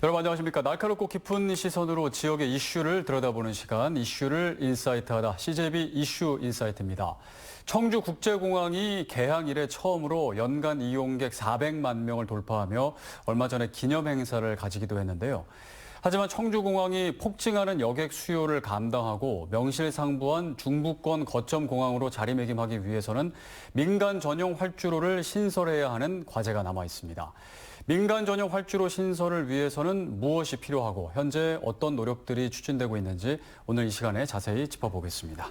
여러분 안녕하십니까. 날카롭고 깊은 시선으로 지역의 이슈를 들여다보는 시간, 이슈를 인사이트하다. CJB 이슈 인사이트입니다. 청주국제공항이 개항 이래 처음으로 연간 이용객 400만 명을 돌파하며 얼마 전에 기념행사를 가지기도 했는데요. 하지만 청주공항이 폭증하는 여객 수요를 감당하고 명실상부한 중부권 거점 공항으로 자리매김하기 위해서는 민간 전용 활주로를 신설해야 하는 과제가 남아 있습니다. 민간 전용 활주로 신설을 위해서는 무엇이 필요하고 현재 어떤 노력들이 추진되고 있는지 오늘 이 시간에 자세히 짚어보겠습니다.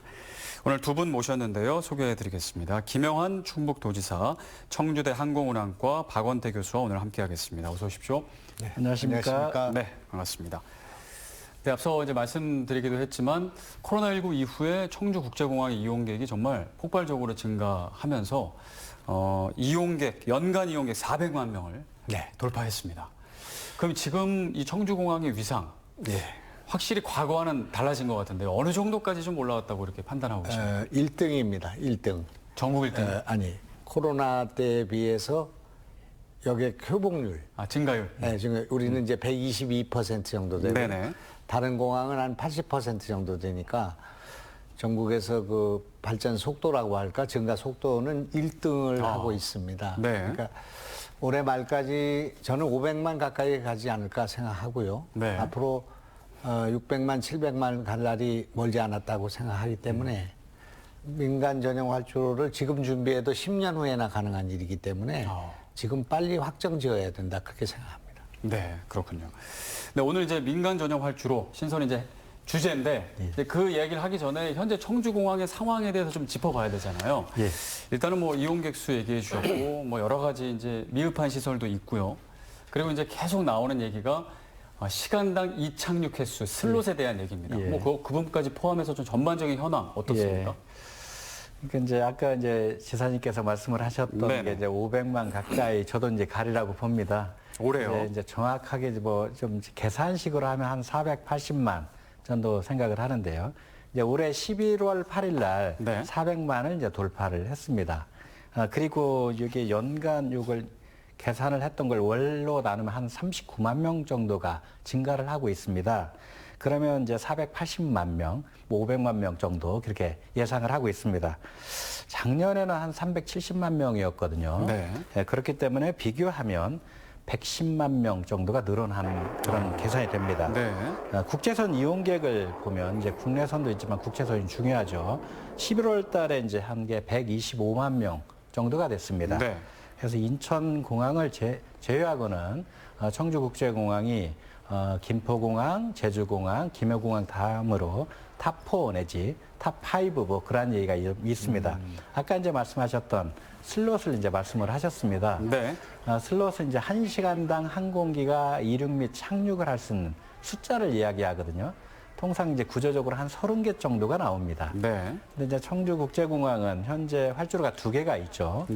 오늘 두 분 모셨는데요. 소개해드리겠습니다. 김영한 충북도지사, 청주대 항공운항과 박원태 교수와 오늘 함께하겠습니다. 어서 오십시오. 네, 안녕하십니까. 네, 반갑습니다. 네, 앞서 이제 말씀드리기도 했지만 코로나19 이후에 청주국제공항의 이용객이 정말 폭발적으로 증가하면서 연간 이용객 400만 명을 돌파했습니다. 그럼 지금 이 청주공항의 위상, 확실히 과거와는 달라진 것 같은데요. 어느 정도까지 좀 올라왔다고 이렇게 판단하고 계십니까? 1등입니다. 1등. 전국 1등? 아니, 코로나 때에 비해서 여객 회복률. 증가율? 네, 지금 우리는 이제 122% 정도 되고 네네. 다른 공항은 한 80% 정도 되니까 전국에서 그 발전 속도라고 할까 증가 속도는 1등을 하고 있습니다. 네. 그러니까 올해 말까지 저는 500만 가까이 가지 않을까 생각하고요. 네. 앞으로 600만, 700만 갈 날이 멀지 않았다고 생각하기 때문에 민간 전용 활주로를 지금 준비해도 10년 후에나 가능한 일이기 때문에 지금 빨리 확정 지어야 된다 그렇게 생각합니다. 네, 그렇군요. 네, 오늘 이제 민간 전용 활주로 신설이 이제 주제인데 이제 그 얘기를 하기 전에 현재 청주공항의 상황에 대해서 좀 짚어봐야 되잖아요. 일단은 뭐 이용객 수 얘기해 주셨고 뭐 여러 가지 이제 미흡한 시설도 있고요. 그리고 이제 계속 나오는 얘기가 시간당 이착륙 횟수, 슬롯에 대한 얘기입니다. 뭐 그 부분까지 포함해서 좀 전반적인 현황 어떻습니까? 그러니까 이제 아까 이제 지사님께서 말씀을 하셨던 게 이제 500만 가까이 저도 이제 가리라고 봅니다. 올해요? 이제 정확하게 뭐 좀 계산식으로 하면 한 480만 정도 생각을 하는데요. 이제 올해 11월 8일 날 400만을 이제 돌파를 했습니다. 그리고 이게 연간 이걸 계산을 했던 걸 월로 나누면 한 39만 명 정도가 증가를 하고 있습니다. 그러면 이제 480만 명, 뭐 500만 명 정도 그렇게 예상을 하고 있습니다. 작년에는 한 370만 명이었거든요. 그렇기 때문에 비교하면 110만 명 정도가 늘어난 그런 계산이 됩니다. 국제선 이용객을 보면 이제 국내선도 있지만 국제선이 중요하죠. 11월 달에 이제 한 게 125만 명 정도가 됐습니다. 그래서 인천공항을 제외하고는 청주국제공항이 김포공항, 제주공항, 김해공항 다음으로 탑4 내지 탑5 뭐 그런 얘기가 있습니다. 아까 이제 말씀하셨던 슬롯을 이제 말씀을 하셨습니다. 슬롯은 이제 1시간당 항공기가 이륙 및 착륙을 할 수 있는 숫자를 이야기하거든요. 통상 이제 구조적으로 한 30개 정도가 나옵니다. 근데 이제 청주국제공항은 현재 활주로가 2개가 있죠.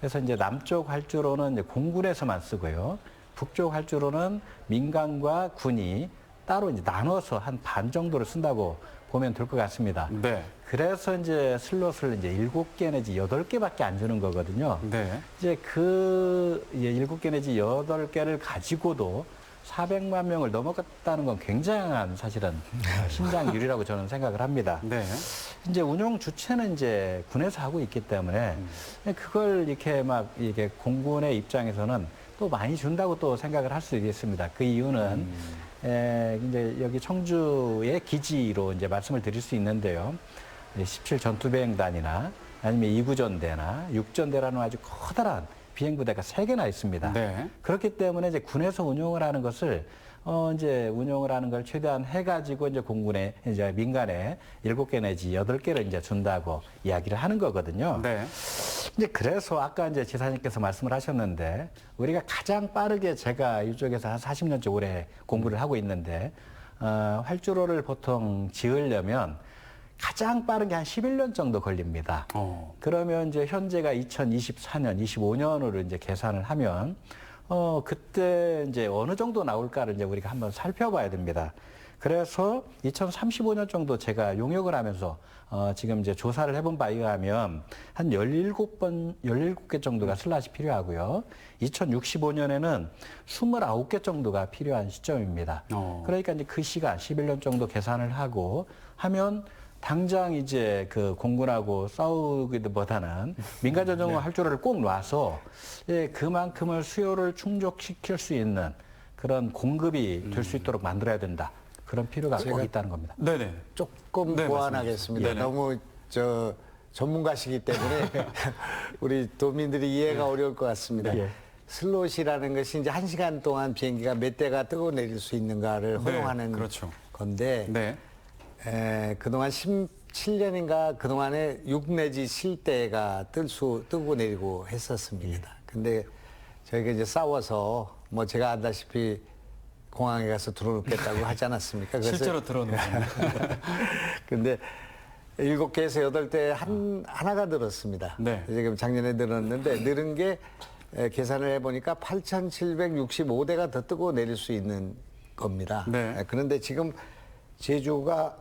그래서 이제 남쪽 활주로는 이제 공군에서만 쓰고요. 북쪽 활주로는 민간과 군이 따로 이제 나눠서 한 반 정도를 쓴다고 보면 될 것 같습니다. 그래서 이제 슬롯을 이제 7개 내지 8개밖에 안 주는 거거든요. 이제 그 7개 내지 8개를 가지고도 400만 명을 넘어갔다는 건 굉장한 사실은 신장률이라고 저는 생각을 합니다. 이제 운영 주체는 이제 군에서 하고 있기 때문에 그걸 이렇게 이게 공군의 입장에서는 또 많이 준다고 또 생각을 할 수 있겠습니다. 그 이유는 이제 여기 청주의 기지로 이제 말씀을 드릴 수 있는데요. 17 전투비행단이나 아니면 2구전대나 6전대라는 아주 커다란 비행부대가 3개나 있습니다. 그렇기 때문에 이제 군에서 운용을 하는 것을 이제 운용을 하는 걸 최대한 해가지고 이제 공군에 이제 민간에 7개 내지 8개를 이제 준다고 이야기를 하는 거거든요. 이제 그래서 아까 이제 지사님께서 말씀을 하셨는데 우리가 가장 빠르게 제가 이쪽에서 한 40년째 오래 공부를 하고 있는데 활주로를 보통 지으려면 가장 빠른 게 한 11년 정도 걸립니다. 그러면 이제 현재가 2024년, 25년으로 이제 계산을 하면 그때 이제 어느 정도 나올까를 이제 우리가 한번 살펴봐야 됩니다. 그래서 2035년 정도 제가 용역을 하면서 지금 이제 조사를 해본 바에 의하면 한 17개 정도가 슬롯이 필요하고요. 2065년에는 29개 정도가 필요한 시점입니다. 그러니까 이제 그 시간 11년 정도 계산을 하고 하면 당장 이제 그 공군하고 싸우기보다는 민간 전용 활주로를 꼭 놔서 그만큼을 수요를 충족시킬 수 있는 그런 공급이 될 수 있도록 만들어야 된다. 그런 필요가 꼭 있다는 겁니다. 네네. 조금 네, 보완하겠습니다. 네네. 너무 전문가시기 때문에 우리 도민들이 이해가 어려울 것 같습니다. 예. 슬롯이라는 것이 이제 1시간 동안 비행기가 몇 대가 뜨고 내릴 수 있는가를 허용하는 그렇죠. 건데 네. 그동안 17년인가 그동안에 6 내지 7대가 뜨고 내리고 했었습니다. 근데 저희가 이제 싸워서 뭐 제가 알다시피 공항에 가서 들어놓겠다고 하지 않았습니까? 그래서 실제로 들어놓습니다. 근데 7개에서 8대 하나가 늘었습니다. 네. 지금 작년에 늘었는데 늘은 게 계산을 해보니까 8,765대가 더 뜨고 내릴 수 있는 겁니다. 네. 그런데 지금 제주가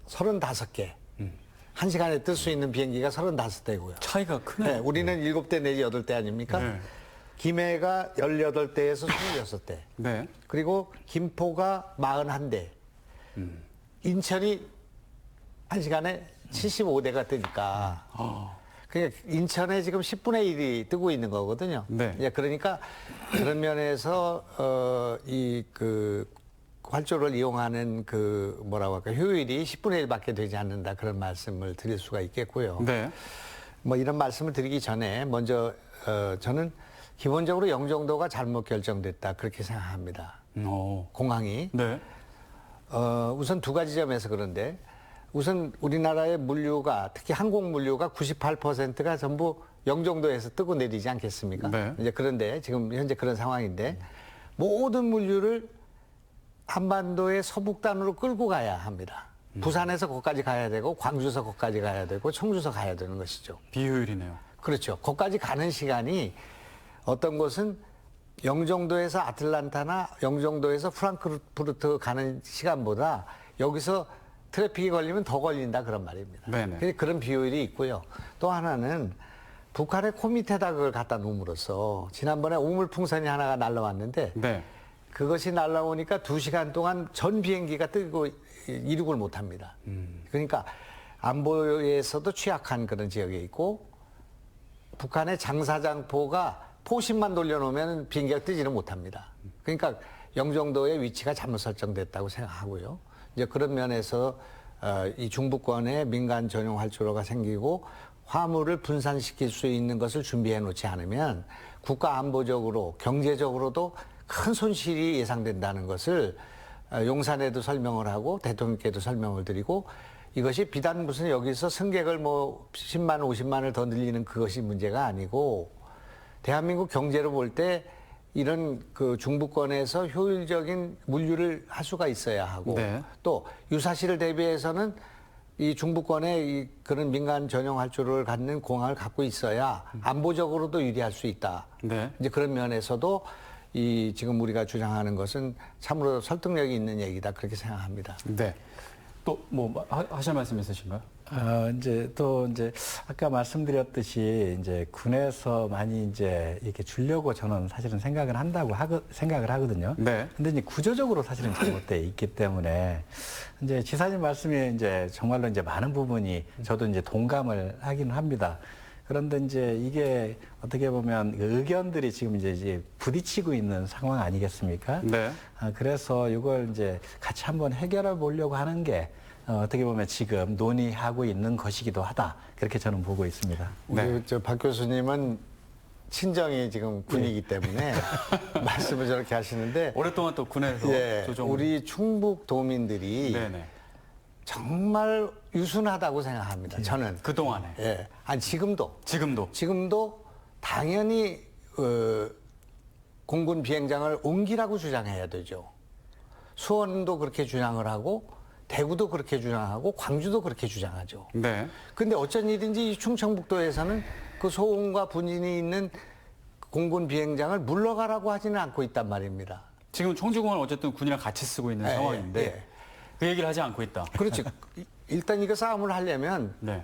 35개, 1시간에 뜰 수 있는 비행기가 35대고요. 차이가 크네요. 우리는 7대 내지 8대 아닙니까? 네. 김해가 18대에서 26대. 네. 그리고 김포가 41대. 인천이 1시간에 75대가 뜨니까. 그러니까 인천에 지금 10분의 1이 뜨고 있는 거거든요. 네. 예, 그러니까 그런 면에서 활주로를 이용하는 뭐라고 할까 효율이 10분의 1밖에 되지 않는다 그런 말씀을 드릴 수가 있겠고요. 네. 뭐 이런 말씀을 드리기 전에 먼저 저는 기본적으로 영종도가 잘못 결정됐다 그렇게 생각합니다. 공항이 네. 우선 두 가지 점에서 그런데 우선 우리나라의 물류가 특히 항공 물류가 98%가 전부 영종도에서 뜨고 내리지 않겠습니까? 네. 이제 그런데 지금 현재 그런 상황인데 모든 물류를 한반도의 서북단으로 끌고 가야 합니다. 부산에서 거기까지 가야 되고 광주에서 거기까지 가야 되고 청주에서 가야 되는 것이죠. 비효율이네요. 그렇죠. 거기까지 가는 시간이 어떤 곳은 영종도에서 아틀란타나 영종도에서 프랑크푸르트 가는 시간보다 여기서 트래픽이 걸리면 더 걸린다 그런 말입니다. 네네. 그런 비효율이 있고요. 또 하나는 북한의 코 밑에다 그걸 갖다 놓음으로써 지난번에 우물풍선이 하나가 날라왔는데 네. 그것이 날라오니까 2시간 동안 전 비행기가 뜨고 이륙을 못합니다. 그러니까 안보에서도 취약한 그런 지역에 있고 북한의 장사장포가 포신만 돌려놓으면 비행기가 뜨지는 못합니다. 그러니까 영종도의 위치가 잘못 설정됐다고 생각하고요. 이제 그런 면에서 이 중부권에 민간 전용 활주로가 생기고 화물을 분산시킬 수 있는 것을 준비해 놓지 않으면 국가 안보적으로 경제적으로도 큰 손실이 예상된다는 것을 용산에도 설명을 하고 대통령께도 설명을 드리고 이것이 비단 무슨 여기서 승객을 뭐 10만, 50만을 더 늘리는 그것이 문제가 아니고 대한민국 경제로 볼 때 이런 중부권에서 효율적인 물류를 할 수가 있어야 하고 네. 또 유사시를 대비해서는 이 중부권에 그런 민간 전용 활주로를 갖는 공항을 갖고 있어야 안보적으로도 유리할 수 있다. 네. 이제 그런 면에서도 지금 우리가 주장하는 것은 참으로 설득력이 있는 얘기다 그렇게 생각합니다. 네. 또 뭐 하실 말씀 있으신가요? 이제 아까 말씀드렸듯이 이제 군에서 많이 이제 이렇게 주려고 저는 사실은 생각을 하거든요. 네. 근데 이제 구조적으로 사실은 잘못돼 있기 때문에 이제 지사님 말씀이 이제 정말로 이제 많은 부분이 저도 이제 동감을 하긴 합니다. 그런데 이제 이게 어떻게 보면 의견들이 지금 이제 부딪히고 있는 상황 아니겠습니까? 네. 그래서 이걸 이제 같이 한번 해결해 보려고 하는 게 어떻게 보면 지금 논의하고 있는 것이기도 하다. 그렇게 저는 보고 있습니다. 우리 박 교수님은 친정이 지금 군이기 때문에 말씀을 저렇게 하시는데 오랫동안 또 군에서 조정. 우리 충북 도민들이 네네. 정말 유순하다고 생각합니다. 저는 그동안에. 아니 지금도 당연히 공군 비행장을 옮기라고 주장해야 되죠. 수원도 그렇게 주장을 하고 대구도 그렇게 주장하고 광주도 그렇게 주장하죠. 네. 근데 어쩐 일인지 이 충청북도에서는 그 소음과 분진이 있는 공군 비행장을 물러가라고 하지는 않고 있단 말입니다. 지금 청주공항을 어쨌든 군이랑 같이 쓰고 있는 예, 상황인데 예. 그 얘기를 하지 않고 있다. 그렇지. 일단 이거 싸움을 하려면 네.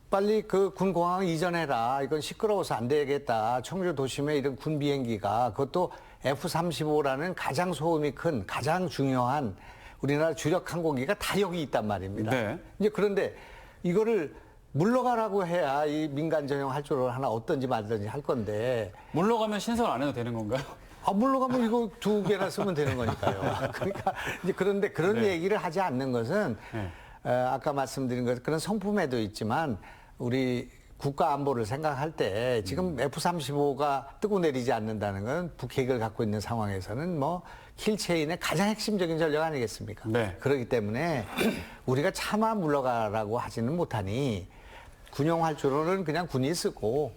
빨리 그 군 공항 이전해라. 이건 시끄러워서 안 되겠다. 청주 도심에 이런 군 비행기가 그것도 F-35라는 가장 소음이 큰 가장 중요한 우리나라 주력 항공기가 다 여기 있단 말입니다. 네. 이제 그런데 이거를 물러가라고 해야 이 민간 전용 활주로를 하나 어떤지 말든지 할 건데 물러가면 신설 안 해도 되는 건가요? 물러가면 이거 2개나 쓰면 되는 거니까요. 그러니까 이제 그런데 그런 네. 얘기를 하지 않는 것은 네. 아까 말씀드린 것 그런 성품에도 있지만 우리 국가 안보를 생각할 때 지금 F-35가 뜨고 내리지 않는다는 건 북핵을 갖고 있는 상황에서는 뭐 킬체인의 가장 핵심적인 전력 아니겠습니까? 네. 그렇기 때문에 우리가 차마 물러가라고 하지는 못하니 군용 활주로는 그냥 군이 쓰고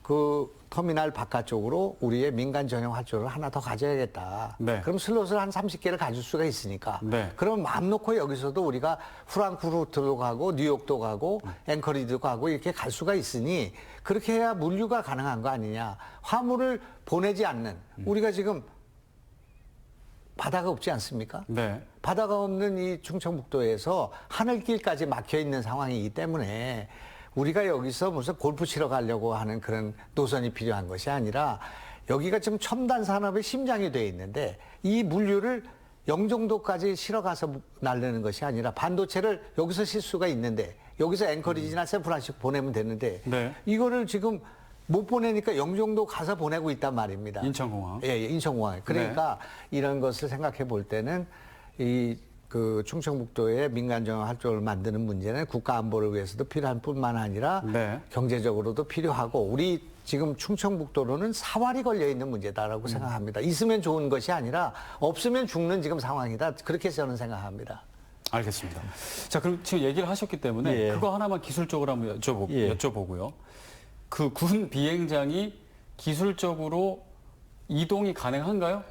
그 터미널 바깥쪽으로 우리의 민간 전용 활주로를 하나 더 가져야겠다. 네. 그럼 슬롯을 한 30개를 가질 수가 있으니까. 네. 그럼 마음 놓고 여기서도 우리가 프랑크푸르트도 가고 뉴욕도 가고 앵커리지도 가고 이렇게 갈 수가 있으니 그렇게 해야 물류가 가능한 거 아니냐. 화물을 보내지 않는 우리가 지금 바다가 없지 않습니까? 네. 바다가 없는 이 충청북도에서 하늘길까지 막혀 있는 상황이기 때문에 우리가 여기서 무슨 골프 치러 가려고 하는 그런 노선이 필요한 것이 아니라 여기가 지금 첨단 산업의 심장이 돼 있는데 이 물류를 영종도까지 실어가서 날리는 것이 아니라 반도체를 여기서 실 수가 있는데 여기서 앵커리지나 샌프란시스코 보내면 되는데 네. 이거를 지금 못 보내니까 영종도 가서 보내고 있단 말입니다. 인천공항. 예, 인천공항. 그러니까 이런 것을 생각해 볼 때는 이 그 충청북도의 민간 전용 활주로를 만드는 문제는 국가 안보를 위해서도 필요한 뿐만 아니라 네. 경제적으로도 필요하고 우리 지금 충청북도로는 사활이 걸려 있는 문제다라고 생각합니다. 있으면 좋은 것이 아니라 없으면 죽는 지금 상황이다. 그렇게 저는 생각합니다. 알겠습니다. 자, 그럼 지금 얘기를 하셨기 때문에 예. 그거 하나만 기술적으로 한번 예. 여쭤보고요. 그 군 비행장이 기술적으로 이동이 가능한가요?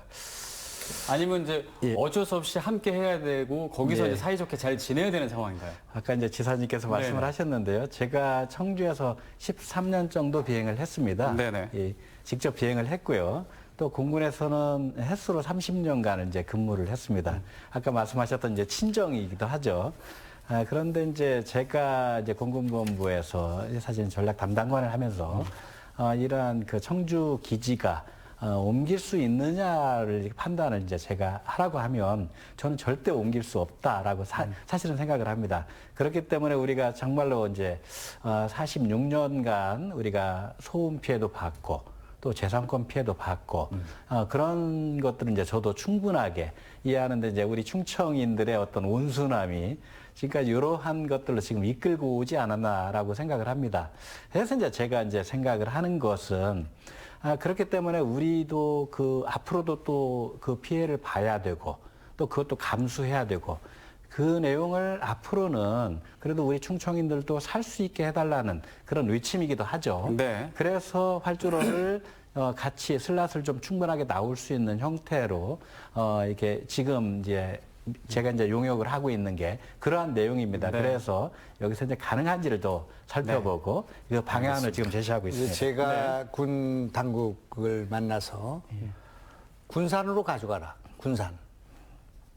아니면 이제 예. 어쩔 수 없이 함께 해야 되고 거기서 예. 이제 사이좋게 잘 지내야 되는 상황인가요? 아까 이제 지사님께서 말씀을 네네. 하셨는데요. 제가 청주에서 13년 정도 비행을 했습니다. 네네. 예, 직접 비행을 했고요. 또 공군에서는 횟수로 30년간 이제 근무를 했습니다. 아까 말씀하셨던 이제 친정이기도 하죠. 그런데 이제 제가 이제 공군본부에서 사실 전략 담당관을 하면서 이러한 그 청주 기지가 옮길 수 있느냐를 판단을 이제 제가 하라고 하면 저는 절대 옮길 수 없다라고 사실은 생각을 합니다. 그렇기 때문에 우리가 정말로 이제 46년간 우리가 소음 피해도 받고 또 재산권 피해도 받고 그런 것들은 이제 저도 충분하게 이해하는데 이제 우리 충청인들의 어떤 온순함이 지금까지 이러한 것들로 지금 이끌고 오지 않았나라고 생각을 합니다. 그래서 이제 제가 이제 생각을 하는 것은 그렇기 때문에 우리도 그 앞으로도 또 그 피해를 봐야 되고 또 그것도 감수해야 되고 그 내용을 앞으로는 그래도 우리 충청인들도 살 수 있게 해달라는 그런 외침이기도 하죠. 네. 그래서 활주로를 같이 슬롯을 좀 충분하게 나올 수 있는 형태로 이렇게 지금 이제 제가 이제 용역을 하고 있는 게 그러한 내용입니다. 네. 그래서 여기서 이제 가능한지를 더 살펴보고 그 방향을 지금 제시하고 이제 있습니다. 제가 군 당국을 만나서 군산으로 가져가라. 군산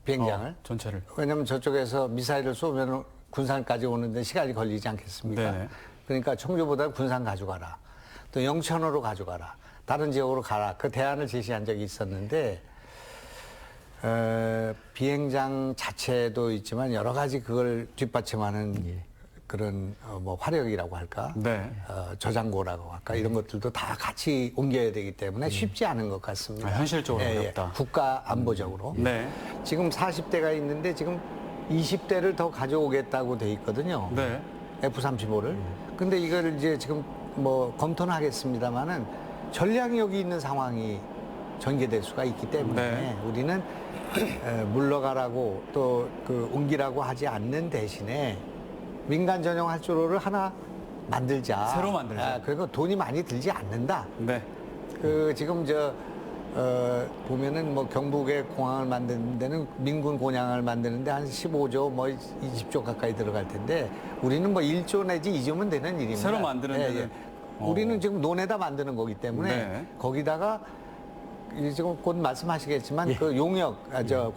비행장을. 전체를. 왜냐하면 저쪽에서 미사일을 쏘면 군산까지 오는데 시간이 걸리지 않겠습니까? 네네. 그러니까 청주보다 군산 가져가라. 또 영천으로 가져가라. 다른 지역으로 가라. 그 대안을 제시한 적이 있었는데 비행장 자체도 있지만 여러 가지 그걸 뒷받침하는 그런 뭐 화력이라고 할까, 네. 저장고라고 할까 이런 것들도 다 같이 옮겨야 되기 때문에 쉽지 않은 것 같습니다. 현실적으로 어렵다. 국가 안보적으로. 네. 지금 40대가 있는데 지금 20대를 더 가져오겠다고 돼 있거든요. 네. F-35를. 근데 이걸 이제 지금 뭐 검토는 하겠습니다만은 전략이 여기 있는 상황이 전개될 수가 있기 때문에 네. 우리는 물러가라고 또 그 옮기라고 하지 않는 대신에 민간 전용 활주로를 하나 만들자. 새로 만들자. 그리고 돈이 많이 들지 않는다. 네. 그 지금 보면은 뭐 경북에 공항을 만드는 데는 민군 공항을 만드는데 한 15조 뭐 20조 가까이 들어갈 텐데 우리는 뭐 1조 내지 2조면 되는 일입니다. 새로 만드는 데는 우리는 지금 논에다 만드는 거기 때문에 네. 거기다가 지금 곧 말씀하시겠지만 그 용역,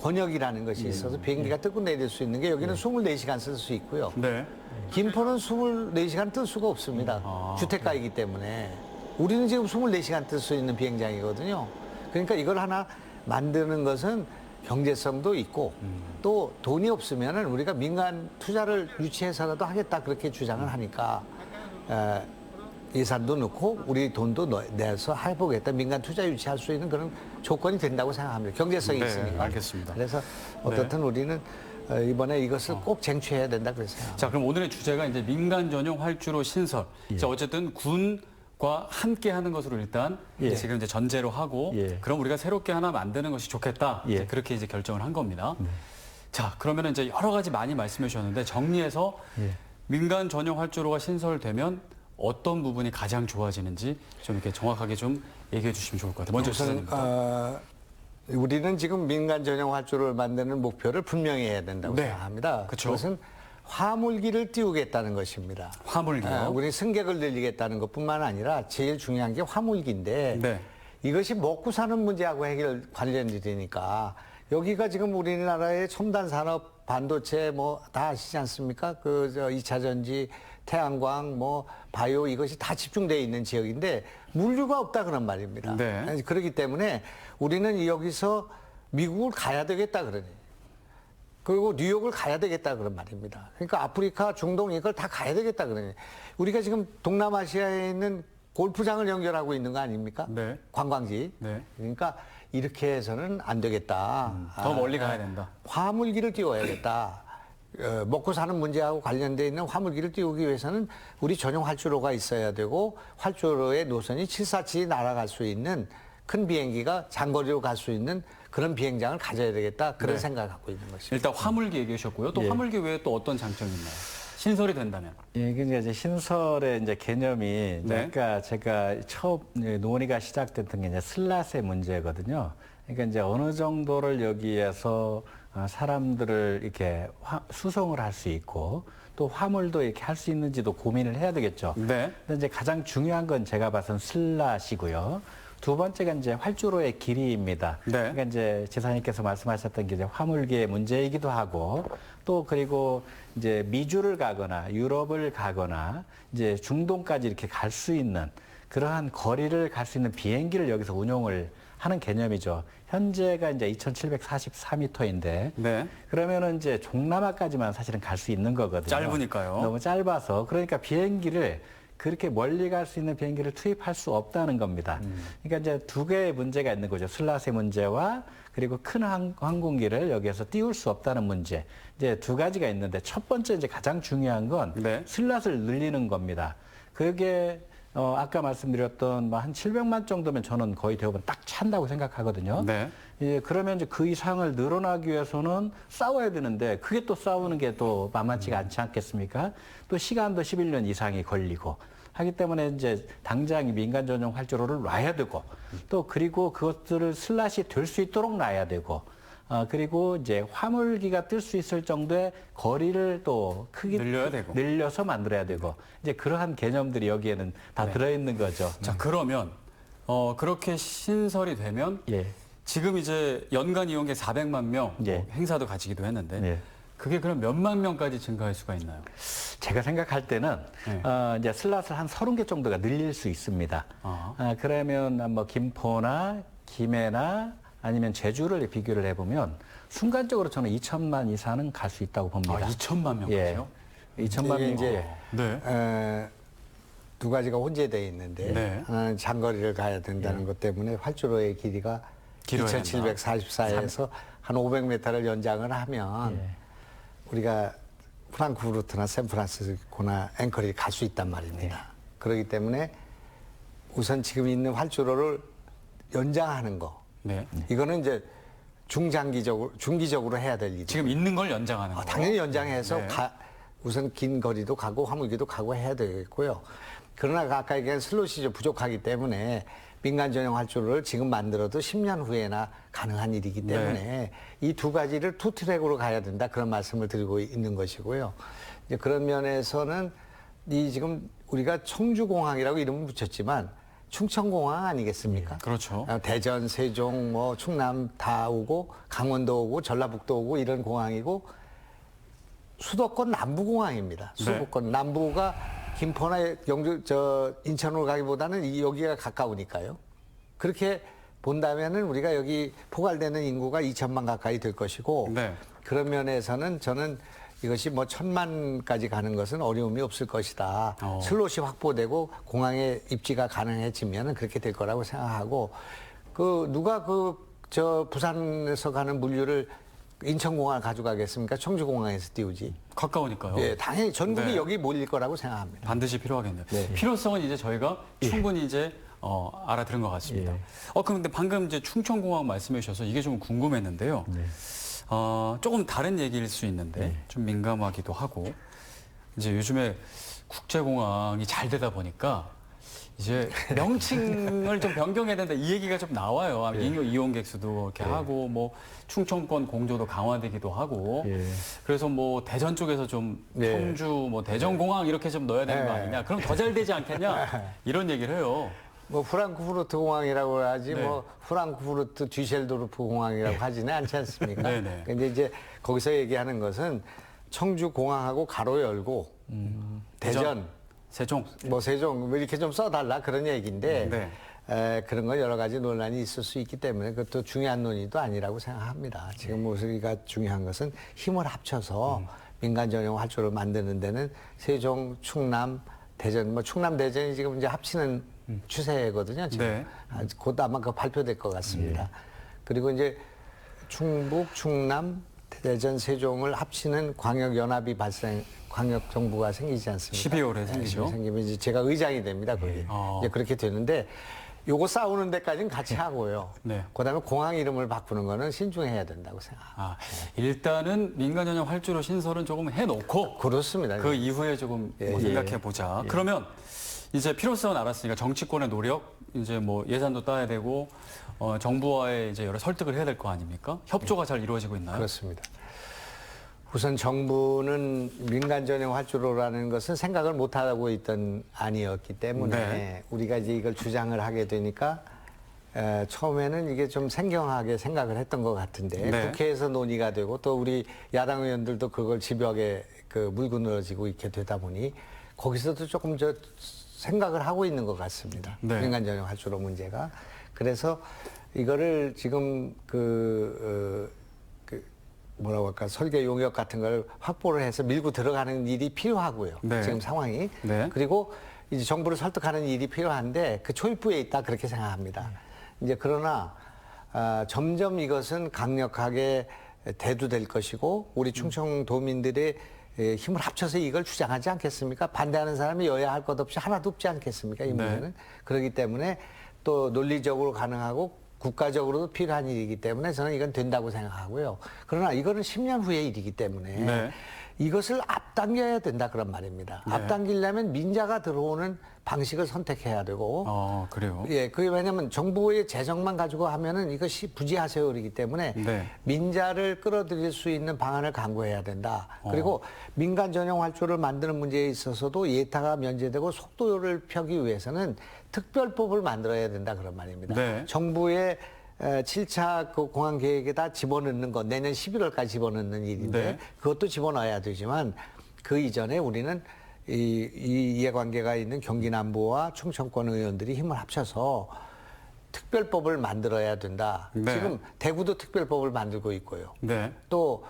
권역이라는 것이 있어서 비행기가 뜨고 내릴 수 있는 게 여기는 24시간 쓸 수 있고요. 네. 김포는 24시간 뜰 수가 없습니다. 주택가이기 때문에. 우리는 지금 24시간 뜰 수 있는 비행장이거든요. 그러니까 이걸 하나 만드는 것은 경제성도 있고 또 돈이 없으면은 우리가 민간 투자를 유치해서라도 하겠다 그렇게 주장을 하니까 예산도 넣고 우리 돈도 내서 해보겠다. 민간 투자 유치할 수 있는 그런 조건이 된다고 생각합니다. 경제성이 네, 있으니까. 알겠습니다. 그래서 어떻든 우리는 이번에 이것을 꼭 쟁취해야 된다 그래서 생각합니다. 자, 그럼 오늘의 주제가 이제 민간 전용 활주로 신설. 자, 어쨌든 군과 함께 하는 것으로 일단 지금 이제 전제로 하고 그럼 우리가 새롭게 하나 만드는 것이 좋겠다. 이제 그렇게 이제 결정을 한 겁니다. 자, 그러면 이제 여러 가지 많이 말씀해 주셨는데 정리해서 민간 전용 활주로가 신설되면 어떤 부분이 가장 좋아지는지 좀 이렇게 정확하게 좀 얘기해 주시면 좋을 것 같아요. 먼저 시사님부터. 우리는 지금 민간 전용 활주로를 만드는 목표를 분명히 해야 된다고 생각합니다. 그쵸. 그것은 화물기를 띄우겠다는 것입니다. 화물기요? 우리 승객을 늘리겠다는 것뿐만 아니라 제일 중요한 게 화물기인데 네. 이것이 먹고 사는 문제하고 관련되니까 여기가 지금 우리나라의 첨단 산업, 반도체 뭐 다 아시지 않습니까? 2차 전지, 태양광, 뭐 바이오 이것이 다 집중되어 있는 지역인데 물류가 없다 그런 말입니다. 네. 그렇기 때문에 우리는 여기서 미국을 가야 되겠다 그러니. 그리고 뉴욕을 가야 되겠다 그런 말입니다. 그러니까 아프리카, 중동 이걸 다 가야 되겠다 그러니. 우리가 지금 동남아시아에 있는 골프장을 연결하고 있는 거 아닙니까? 네. 관광지. 네. 그러니까 이렇게 해서는 안 되겠다. 더 멀리 가야 된다. 화물기를 띄워야겠다. 먹고 사는 문제하고 관련되어 있는 화물기를 띄우기 위해서는 우리 전용 활주로가 있어야 되고 활주로의 노선이 747이 날아갈 수 있는 큰 비행기가 장거리로 갈 수 있는 그런 비행장을 가져야 되겠다. 그런 생각을 갖고 있는 것입니다. 일단 화물기 얘기해 주셨고요. 또 화물기 외에 또 어떤 장점이 있나요? 신설이 된다면. 그러니까 이제 신설의 이제 개념이 그러니까 제가 처음 논의가 시작됐던 게 이제 슬롯의 문제거든요. 그러니까 이제 어느 정도를 여기에서 사람들을 이렇게 수송을 할 수 있고 또 화물도 이렇게 할 수 있는지도 고민을 해야 되겠죠. 네. 근데 이제 가장 중요한 건 제가 봐서는 슬롯이고요. 두 번째가 이제 활주로의 길이입니다. 네. 그러니까 이제 지사님께서 말씀하셨던 게 이제 화물기의 문제이기도 하고 또 그리고 이제 미주를 가거나 유럽을 가거나 이제 중동까지 이렇게 갈 수 있는 그러한 거리를 갈 수 있는 비행기를 여기서 운용을 하는 개념이죠. 현재가 이제 2,744m인데 네. 그러면은 이제 동남아까지만 사실은 갈 수 있는 거거든요. 짧으니까요. 너무 짧아서 그러니까 비행기를 그렇게 멀리 갈 수 있는 비행기를 투입할 수 없다는 겁니다. 그러니까 이제 두 개의 문제가 있는 거죠. 슬롯의 문제와 그리고 큰 항공기를 여기에서 띄울 수 없다는 문제. 이제 두 가지가 있는데 첫 번째 이제 가장 중요한 건 슬롯을 늘리는 겁니다. 그게 아까 말씀드렸던 뭐 한 700만 정도면 저는 거의 대부분 딱 찬다고 생각하거든요. 네. 그러면 이제 그 이상을 늘어나기 위해서는 싸워야 되는데 그게 또 싸우는 게 또 만만치가 않지 않겠습니까? 또 시간도 11년 이상이 걸리고 하기 때문에 이제 당장 민간 전용 활주로를 놔야 되고 또 그리고 그것들을 슬롯이 될 수 있도록 놔야 되고 그리고 이제 화물기가 뜰 수 있을 정도의 거리를 또 크게 늘려야 되고. 늘려서 만들어야 되고 이제 그러한 개념들이 여기에는 다 들어있는 거죠. 자, 그러면 그렇게 신설이 되면 지금 이제 연간 이용객 400만 명 뭐 행사도 가지기도 했는데 그게 그럼 몇만 명까지 증가할 수가 있나요? 제가 생각할 때는 이제 슬롯을 한 30개 정도가 늘릴 수 있습니다. 그러면 뭐 김포나 김해나 아니면 제주를 비교를 해보면 순간적으로 저는 2천만 이상은 갈 수 있다고 봅니다. 2천만 명까지요? 2천만 명. 이제 네. 두 가지가 혼재되어 있는데 하나는 장거리를 가야 된다는 것 때문에 활주로의 길이가 2,744에서 한 500m를 연장을 하면 우리가 프랑크푸르트나 샌프란시스코나 앵커리를 갈 수 있단 말입니다. 그렇기 때문에 우선 지금 있는 활주로를 연장하는 거. 이거는 이제 중기적으로 해야 될 일이죠. 지금 있는 걸 연장하는 거예요? 당연히 연장해서 우선 긴 거리도 가고 화물기도 가고 해야 되겠고요. 그러나 아까 얘기한 슬롯이 부족하기 때문에 민간 전용 활주로를 지금 만들어도 10년 후에나 가능한 일이기 때문에 이 두 가지를 투 트랙으로 가야 된다 그런 말씀을 드리고 있는 것이고요. 이제 그런 면에서는 이 지금 우리가 청주공항이라고 이름을 붙였지만 충청공항 아니겠습니까? 그렇죠. 대전, 세종, 뭐 충남 다 오고 강원도 오고 전라북도 오고 이런 공항이고 수도권 남부공항입니다. 수도권 남부가 김포나 영주 인천으로 가기보다는 여기가 가까우니까요. 그렇게 본다면은 우리가 여기 포괄되는 인구가 2천만 가까이 될 것이고 네. 그런 면에서는 저는 이것이 뭐 1,000만까지 가는 것은 어려움이 없을 것이다. 슬롯이 확보되고 공항에 입지가 가능해지면은 그렇게 될 거라고 생각하고 누가 부산에서 가는 물류를 인천공항을 가져가겠습니까? 청주공항에서 띄우지. 가까우니까요. 예, 당연히 전국이 네. 여기 몰릴 거라고 생각합니다. 반드시 필요하겠네요. 네. 필요성은 이제 저희가 충분히 이제 알아들은 것 같습니다. 그런데 방금 이제 충청공항 말씀해 주셔서 이게 좀 궁금했는데요. 조금 다른 얘기일 수 있는데 좀 민감하기도 하고 이제 요즘에 국제공항이 잘 되다 보니까 이제 명칭을 좀 변경해야 된다 이 얘기가 좀 나와요. 이용객 수도 이렇게 하고 뭐 충청권 공조도 강화되기도 하고 그래서 뭐 대전 쪽에서 좀 청주 뭐 대전공항 이렇게 좀 넣어야 되는 거 아니냐? 그럼 더 잘 되지 않겠냐? 이런 얘기를 해요. 뭐 프랑크푸르트 공항이라고 하지 네. 뭐 프랑크푸르트 뒤셀도르프 공항이라고 하지는 않지 않습니까? 네네. 근데 이제 거기서 얘기하는 것은 청주 공항하고 가로 열고 대전 세종. 뭐 세종 뭐 이렇게 좀 써달라 그런 얘기인데 네. 그런 거 여러 가지 논란이 있을 수 있기 때문에 그것도 중요한 논의도 아니라고 생각합니다. 지금 우리가 중요한 것은 힘을 합쳐서 민간 전용 활주로를 만드는 데는 세종, 충남, 대전 뭐 충남 대전이 지금 이제 합치는 추세거든요. 지금 네. 곧 아마 그 발표될 것 같습니다. 그리고 이제 충북, 충남, 대전, 세종을 합치는 광역 정부가 생기지 않습니까? 12월에 생기죠. 생기면 이제 제가 의장이 됩니다. 거기 이제 그렇게 되는데 요거 싸우는 데까지는 같이 하고요. 네. 그다음에 공항 이름을 바꾸는 거는 신중해야 된다고 생각합니다. 일단은 민간 전용 활주로 신설은 조금 해놓고 그렇습니다. 그 이후에 조금 생각해 보자. 그러면 이제 필요성은 알았으니까 정치권의 노력, 이제 뭐 예산도 따야 되고 정부와의 이제 여러 설득을 해야 될 거 아닙니까? 협조가 잘 이루어지고 있나요? 그렇습니다. 우선 정부는 민간 전용 활주로라는 것은 생각을 못 하고 있던 안이었기 때문에 우리가 이제 이걸 주장을 하게 되니까 처음에는 이게 좀 생경하게 생각을 했던 것 같은데 국회에서 논의가 되고 또 우리 야당 의원들도 그걸 집요하게 물고 늘어지고 이렇게 되다 보니 거기서도 조금 생각을 하고 있는 것 같습니다. 민간 전용 활주로 문제가. 그래서 이거를 지금 뭐라고 할까 설계 용역 같은 걸 확보를 해서 밀고 들어가는 일이 필요하고요. 지금 상황이. 그리고 이제 정부를 설득하는 일이 필요한데 그 초입부에 있다 그렇게 생각합니다. 이제 그러나 점점 이것은 강력하게 대두될 것이고 우리 충청도민들의 힘을 합쳐서 이걸 주장하지 않겠습니까? 반대하는 사람이 여야 할 것 없이 하나도 없지 않겠습니까? 이 문제는. 그렇기 때문에 또 논리적으로 가능하고 국가적으로도 필요한 일이기 때문에 저는 이건 된다고 생각하고요. 그러나 이거는 10년 후의 일이기 때문에 이것을 앞당겨야 된다 그런 말입니다. 앞당기려면 민자가 들어오는 방식을 선택해야 되고. 그래요? 예, 그게 왜냐면 정부의 재정만 가지고 하면은 이것이 부지하세요이기 때문에 민자를 끌어들일 수 있는 방안을 강구해야 된다. 그리고 민간 전용 활주로를 만드는 문제에 있어서도 예타가 면제되고 속도를 펴기 위해서는 특별법을 만들어야 된다 그런 말입니다. 정부의 7차 그 공항 계획에다 집어넣는 것, 내년 11월까지 집어넣는 일인데 그것도 집어넣어야 되지만 그 이전에 우리는 이 이해관계가 있는 경기 남부와 충청권 의원들이 힘을 합쳐서 특별법을 만들어야 된다. 지금 대구도 특별법을 만들고 있고요. 또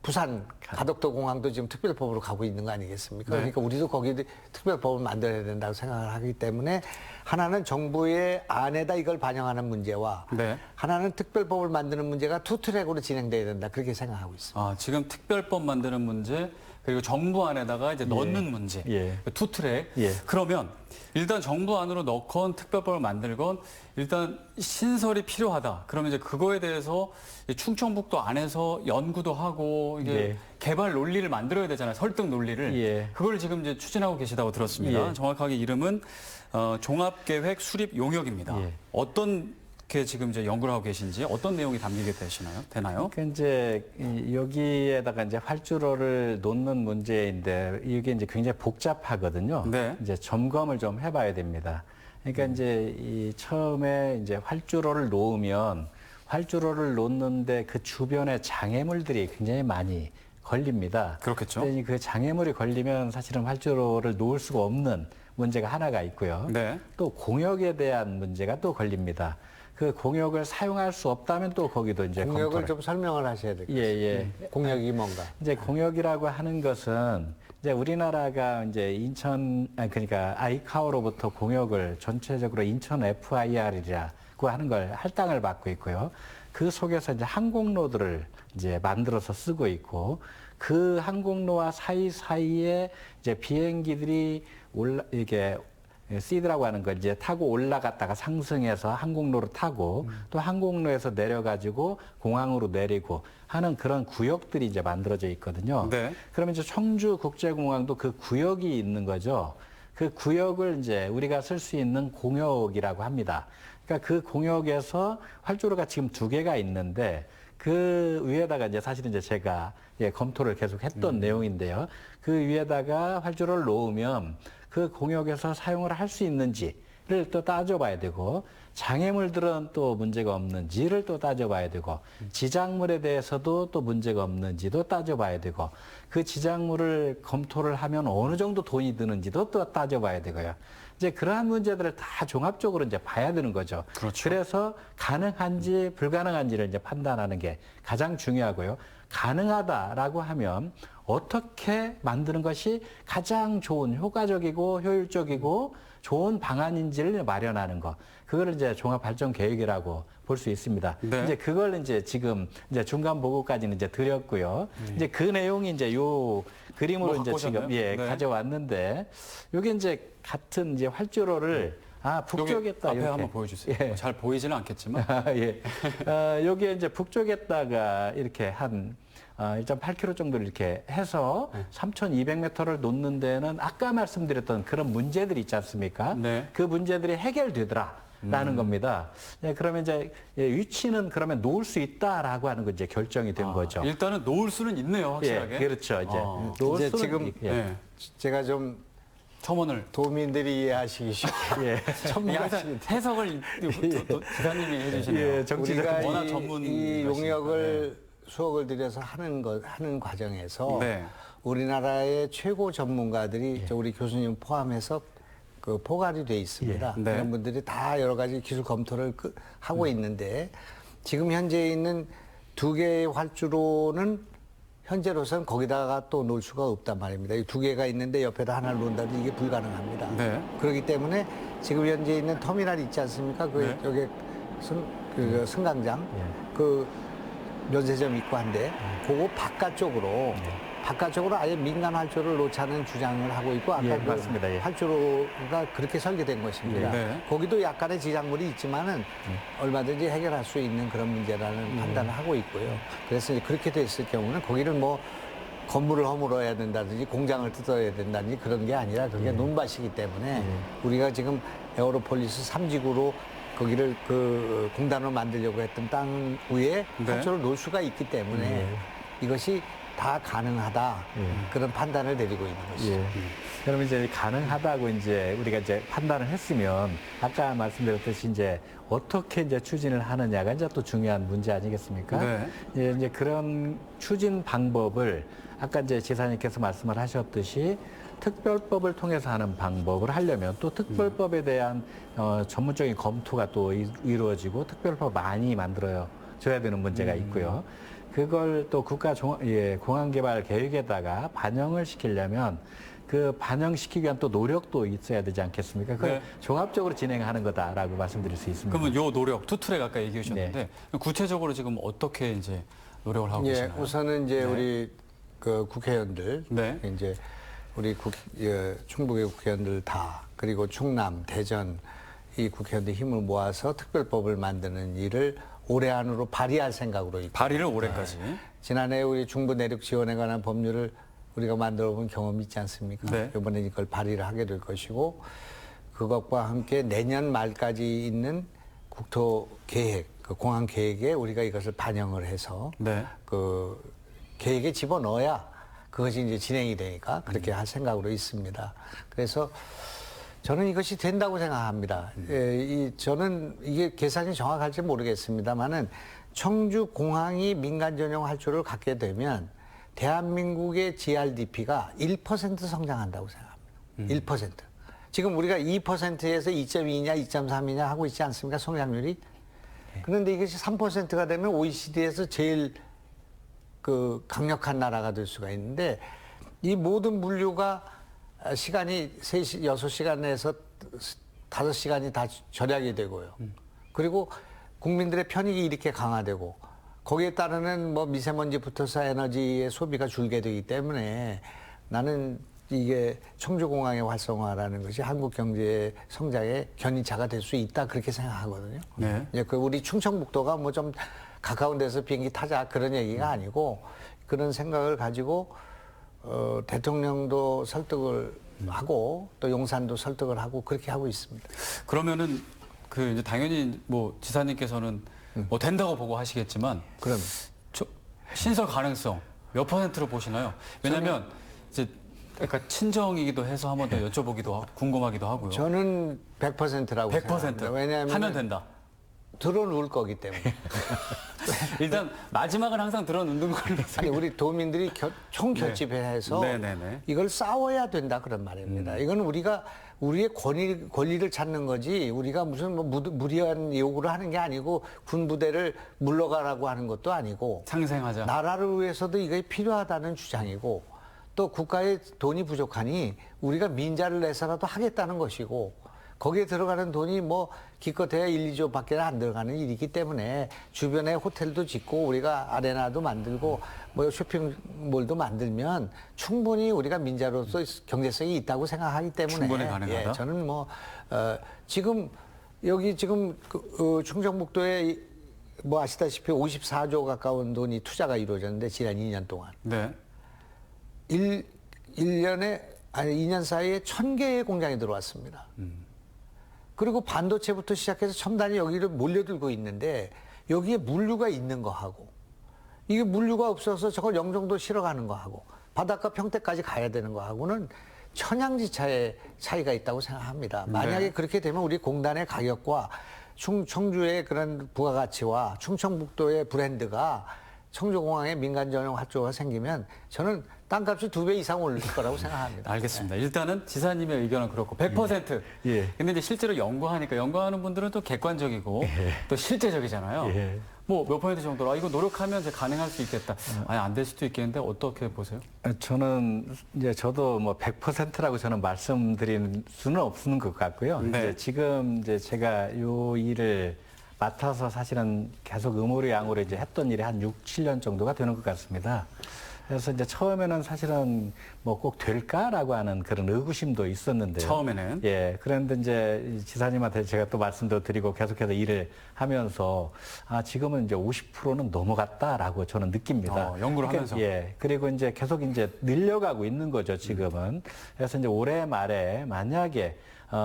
부산 가덕도 공항도 지금 특별법으로 가고 있는 거 아니겠습니까? 그러니까 우리도 거기 특별법을 만들어야 된다고 생각을 하기 때문에 하나는 정부의 안에다 이걸 반영하는 문제와 하나는 특별법을 만드는 문제가 투 트랙으로 진행돼야 된다. 그렇게 생각하고 있습니다. 지금 특별법 만드는 문제 그리고 정부 안에다가 이제 넣는 문제 투 트랙. 그러면 일단 정부 안으로 넣건 특별법을 만들건 일단 신설이 필요하다. 그러면 이제 그거에 대해서 충청북도 안에서 연구도 하고 이게 개발 논리를 만들어야 되잖아요. 설득 논리를. 그걸 지금 이제 추진하고 계시다고 들었습니다. 정확하게 이름은 종합계획 수립 용역입니다. 어떤 어떻게 지금 이제 연구를 하고 계신지 어떤 내용이 담기게 되나요? 그러니까 이제 여기에다가 이제 활주로를 놓는 문제인데 이게 이제 굉장히 복잡하거든요. 네. 이제 점검을 좀 해봐야 됩니다. 그러니까 이제 처음에 이제 활주로를 놓으면 활주로를 놓는데 그 주변에 장애물들이 굉장히 많이 걸립니다. 그렇겠죠. 근데 그 장애물이 걸리면 사실은 활주로를 놓을 수가 없는 문제가 하나가 있고요. 네. 또 공역에 대한 문제가 또 걸립니다. 그 공역을 사용할 수 없다면 또 거기도 이제 공역을 좀 설명을 하셔야 될 것 같아요. 예. 공역이 뭔가. 이제 공역이라고 하는 것은 이제 우리나라가 이제 그러니까 아이카오로부터 공역을 전체적으로 인천 FIR이라고 하는 걸 할당을 받고 있고요. 그 속에서 이제 항공로들을 이제 만들어서 쓰고 있고 그 항공로와 사이사이에 이제 비행기들이 이게 시드라고 하는 걸 이제 타고 올라갔다가 상승해서 항공로로 타고 또 항공로에서 내려가지고 공항으로 내리고 하는 그런 구역들이 이제 만들어져 있거든요. 네. 그러면 이제 청주국제공항도 그 구역이 있는 거죠. 그 구역을 이제 우리가 쓸 수 있는 공역이라고 합니다. 그러니까 그 공역에서 활주로가 지금 2개가 있는데 그 위에다가 이제 사실은 이제 제가 검토를 계속 했던 내용인데요. 그 위에다가 활주로를 놓으면 그 공역에서 사용을 할 수 있는지를 또 따져봐야 되고 장애물들은 또 문제가 없는지를 또 따져봐야 되고 지작물에 대해서도 또 문제가 없는지도 따져봐야 되고 그 지작물을 검토를 하면 어느 정도 돈이 드는지도 또 따져봐야 되고요. 이제 그러한 문제들을 다 종합적으로 이제 봐야 되는 거죠. 그렇죠. 그래서 가능한지 불가능한지를 이제 판단하는 게 가장 중요하고요. 가능하다라고 하면 어떻게 만드는 것이 가장 좋은 효과적이고 효율적이고 좋은 방안인지를 마련하는 거. 그거를 이제 종합발전계획이라고 볼 수 있습니다. 네. 이제 그걸 이제 지금 이제 중간 보고까지는 이제 드렸고요. 이제 그 내용이 이제 요 그림으로 뭐 이제 지금 갖고 오셨나요? 네. 가져왔는데 요게 이제 같은 이제 활주로를 북쪽에다 앞에 이렇게 한번 보여주세요. 예. 잘 보이지는 않겠지만. 예. 여기에 이제 북쪽에다가 이렇게 한 1.8km 정도를 이렇게 해서 3,200m를 놓는 데는 아까 말씀드렸던 그런 문제들이 있지 않습니까? 네. 그 문제들이 해결되더라라는 겁니다. 네, 그러면 이제 위치는 그러면 놓을 수 있다라고 하는 거 이제 결정이 된 거죠. 일단은 놓을 수는 있네요, 확실하게. 예, 그렇죠. 이제 놓을 이제 수는 지금 예. 네. 제가 좀 첨언을. 도민들이 이해하시기 쉽게 예. 이게 전문가 항상 해석을 또 기사님이 해주시네요. 예, 정치적 우리가 워낙 이 전문가시니까. 용역을 수억을 들여서 하는 과정에서 네. 우리나라의 최고 전문가들이 저 우리 교수님 포함해서 그 포괄이 돼 있습니다. 예. 네. 그런 분들이 다 여러 가지 기술 검토를 하고 있는데 지금 현재 있는 2개의 활주로는 현재로서는 거기다가 또 놓을 수가 없단 말입니다. 이 2개가 있는데 옆에다 하나를 놓는다도 이게 불가능합니다. 네. 그렇기 때문에 지금 현재 있는 터미널 있지 않습니까? 네. 여기 승강장 그 면세점 있고 한데 그거 바깥쪽으로 아예 민간 활주로를 놓자는 주장을 하고 있고 아까 예, 그 맞습니다. 예. 활주로가 그렇게 설계된 것입니다. 네. 거기도 약간의 지장물이 있지만은 얼마든지 해결할 수 있는 그런 문제라는 판단을 하고 있고요. 그래서 이제 그렇게 됐을 경우는 거기를 뭐 건물을 허물어야 된다든지 공장을 뜯어야 된다든지 그런 게 아니라 그게 논밭이기 때문에 우리가 지금 에어로폴리스 3지구로 거기를 그 공단으로 만들려고 했던 땅 위에 네. 활주로를 놓을 수가 있기 때문에 이것이 다 가능하다 그런 판단을 내리고 있는 것이죠. 예. 그러면 이제 가능하다고 이제 우리가 이제 판단을 했으면 아까 말씀드렸듯이 이제 어떻게 이제 추진을 하느냐가 이제 또 중요한 문제 아니겠습니까? 네. 예, 이제 그런 추진 방법을 아까 이제 지사님께서 말씀을 하셨듯이 특별법을 통해서 하는 방법을 하려면 또 특별법에 대한 전문적인 검토가 또 이루어지고 특별법 많이 만들어져야 되는 문제가 있고요. 그걸 또 공항개발 계획에다가 반영을 시키려면 그 반영시키기 위한 또 노력도 있어야 되지 않겠습니까? 그걸 네. 종합적으로 진행하는 거다라고 말씀드릴 수 있습니다. 그러면 요 노력, 투트랙 아까 얘기해 주셨는데 구체적으로 지금 어떻게 이제 노력을 하고 예, 계시나요? 우선은 이제 우리 그 국회의원들, 네. 이제 우리 충북의 국회의원들 다 그리고 충남, 대전 이 국회의원들 힘을 모아서 특별법을 만드는 일을 올해 안으로 발의할 생각으로 있고 발의를 올해까지. 지난해 우리 중부 내륙 지원에 관한 법률을 우리가 만들어 본 경험이 있지 않습니까? 네. 이번에 이걸 발의를 하게 될 것이고 그것과 함께 내년 말까지 있는 국토 계획, 그 공항 계획에 우리가 이것을 반영을 해서 네. 그 계획에 집어넣어야 그것이 이제 진행이 되니까 그렇게 할 생각으로 있습니다. 그래서 저는 이것이 된다고 생각합니다. 저는 이게 계산이 정확할지 모르겠습니다만은 청주 공항이 민간 전용 활주로를 갖게 되면 대한민국의 GRDP가 1% 성장한다고 생각합니다. 1%. 지금 우리가 2%에서 2.2냐, 2.3이냐 하고 있지 않습니까? 성장률이. 그런데 이것이 3%가 되면 OECD에서 제일 그 강력한 나라가 될 수가 있는데 이 모든 물류가 시간이 3시, 6시간 내에서 5시간이 다 절약이 되고요. 그리고 국민들의 편익이 이렇게 강화되고 거기에 따르는 뭐 미세먼지 붙어서 에너지의 소비가 줄게 되기 때문에 나는 이게 청주공항의 활성화라는 것이 한국 경제의 성장의 견인차가 될 수 있다 그렇게 생각하거든요. 네. 이제 그 우리 충청북도가 뭐 좀 가까운 데서 비행기 타자 그런 얘기가 아니고 그런 생각을 가지고 대통령도 설득을 하고 또 용산도 설득을 하고 그렇게 하고 있습니다. 그러면은 그 이제 당연히 뭐 지사님께서는 뭐 된다고 보고 하시겠지만 그럼 신설 가능성 몇 %로 보시나요? 왜냐하면 이제 그러니까 친정이기도 해서 한 번 더 여쭤보기도 하고 궁금하기도 하고요. 저는 100%라고 100%. 생각합니다. 왜냐하면 하면 된다. 들어놓을 거기 때문에. 일단 마지막은 항상 들어놓는 걸로. 아니 우리 도민들이 총결집해서 네네네. 이걸 싸워야 된다 그런 말입니다. 이건 우리가 우리의 권리를 찾는 거지 우리가 무슨 뭐 무리한 요구를 하는 게 아니고 군부대를 물러가라고 하는 것도 아니고 상생하자. 나라를 위해서도 이게 필요하다는 주장이고 또 국가의 돈이 부족하니 우리가 민자를 내서라도 하겠다는 것이고 거기에 들어가는 돈이 뭐 기껏해야 1, 2조 밖에 안 들어가는 일이기 때문에 주변에 호텔도 짓고 우리가 아레나도 만들고 뭐 쇼핑몰도 만들면 충분히 우리가 민자로서 경제성이 있다고 생각하기 때문에 충분히 가능하다. 저는 뭐 지금 여기 지금 충청북도에 뭐 아시다시피 54조 가까운 돈이 투자가 이루어졌는데 지난 2년 동안 네. 2년 사이에 1000개의 공장이 들어왔습니다. 그리고 반도체부터 시작해서 첨단이 여기를 몰려들고 있는데 여기에 물류가 있는 거하고 이게 물류가 없어서 저걸 영종도 실어 가는 거하고 바닷가 평택까지 가야 되는 거하고는 천양지차의 차이가 있다고 생각합니다. 만약에 네. 그렇게 되면 우리 공단의 가격과 청주의 그런 부가가치와 충청북도의 브랜드가 청주공항에 민간 전용 활주로가 생기면 저는 땅값이 2배 이상 오를 거라고 생각합니다. 알겠습니다. 일단은 지사님의 의견은 그렇고 100%. 예. 근데 이제 실제로 연구하니까 연구하는 분들은 또 객관적이고 또 실제적이잖아요. 예. 뭐 몇 퍼센트 정도로 이거 노력하면 이제 가능할 수 있겠다. 아니 안 될 수도 있겠는데 어떻게 보세요? 저는 이제 저도 뭐 100%라고 저는 말씀드릴 수는 없는 것 같고요. 네. 이제 지금 이제 제가 요 일을 맡아서 사실은 계속 의무리양으로 이제 했던 일이 한 6, 7년 정도가 되는 것 같습니다. 그래서 이제 처음에는 사실은 뭐 꼭 될까라고 하는 그런 의구심도 있었는데요. 처음에는? 예. 그런데 이제 지사님한테 제가 또 말씀도 드리고 계속해서 일을 하면서 지금은 이제 50%는 넘어갔다라고 저는 느낍니다. 연구를 하면서. 예. 그리고 이제 계속 이제 늘려가고 있는 거죠, 지금은. 그래서 이제 올해 말에 만약에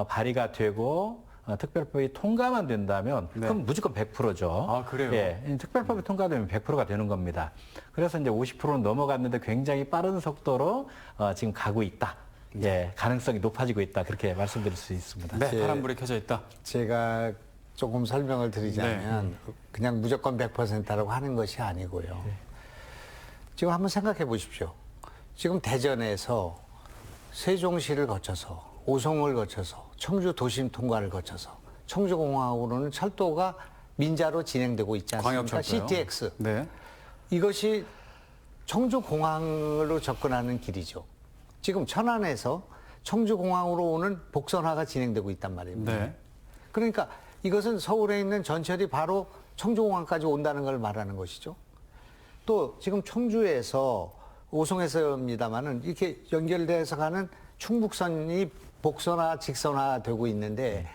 발의가 되고 특별법이 통과만 된다면 네. 그럼 무조건 100%죠. 아, 그래요? 예. 특별법이 통과되면 100%가 되는 겁니다. 그래서 이제 50%는 넘어갔는데 굉장히 빠른 속도로 지금 가고 있다. 예. 가능성이 높아지고 있다. 그렇게 말씀드릴 수 있습니다. 네, 파란불이 켜져 있다. 제가 조금 설명을 드리자면 그냥 무조건 100%라고 하는 것이 아니고요. 지금 한번 생각해 보십시오. 지금 대전에서 세종시를 거쳐서 오송을 거쳐서 청주 도심 통과를 거쳐서 청주공항으로는 철도가 민자로 진행되고 있지 않습니까? 광역철도요. CTX. 네. 이것이 청주공항으로 접근하는 길이죠. 지금 천안에서 청주공항으로 오는 복선화가 진행되고 있단 말입니다. 네. 그러니까 이것은 서울에 있는 전철이 바로 청주공항까지 온다는 걸 말하는 것이죠. 또 지금 청주에서 오송에서입니다마는 이렇게 연결돼서 가는 충북선이 복선화, 직선화 되고 있는데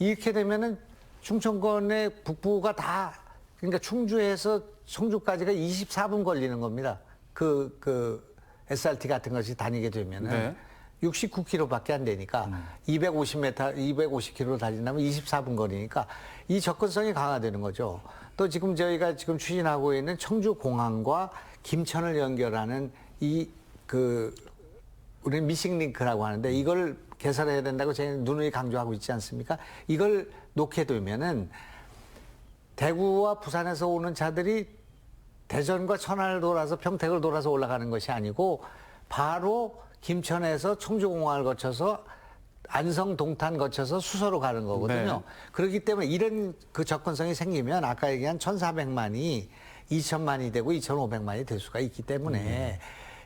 이렇게 되면은 충청권의 북부가 다 그러니까 충주에서 청주까지가 24분 걸리는 겁니다. 그 SRT 같은 것이 다니게 되면은 네. 69km밖에 안 되니까 250km 달린다면 24분 거리니까 이 접근성이 강화되는 거죠. 또 지금 저희가 지금 추진하고 있는 청주공항과 김천을 연결하는 우리는 미싱링크라고 하는데 이걸 개설해야 된다고 저희는 누누이 강조하고 있지 않습니까? 이걸 놓게 되면은 대구와 부산에서 오는 차들이 대전과 천안을 돌아서 평택을 돌아서 올라가는 것이 아니고 바로 김천에서 청주공항을 거쳐서 안성, 동탄 거쳐서 수서로 가는 거거든요. 네. 그렇기 때문에 이런 그 접근성이 생기면 아까 얘기한 1,400만이 2,000만이 되고 2,500만이 될 수가 있기 때문에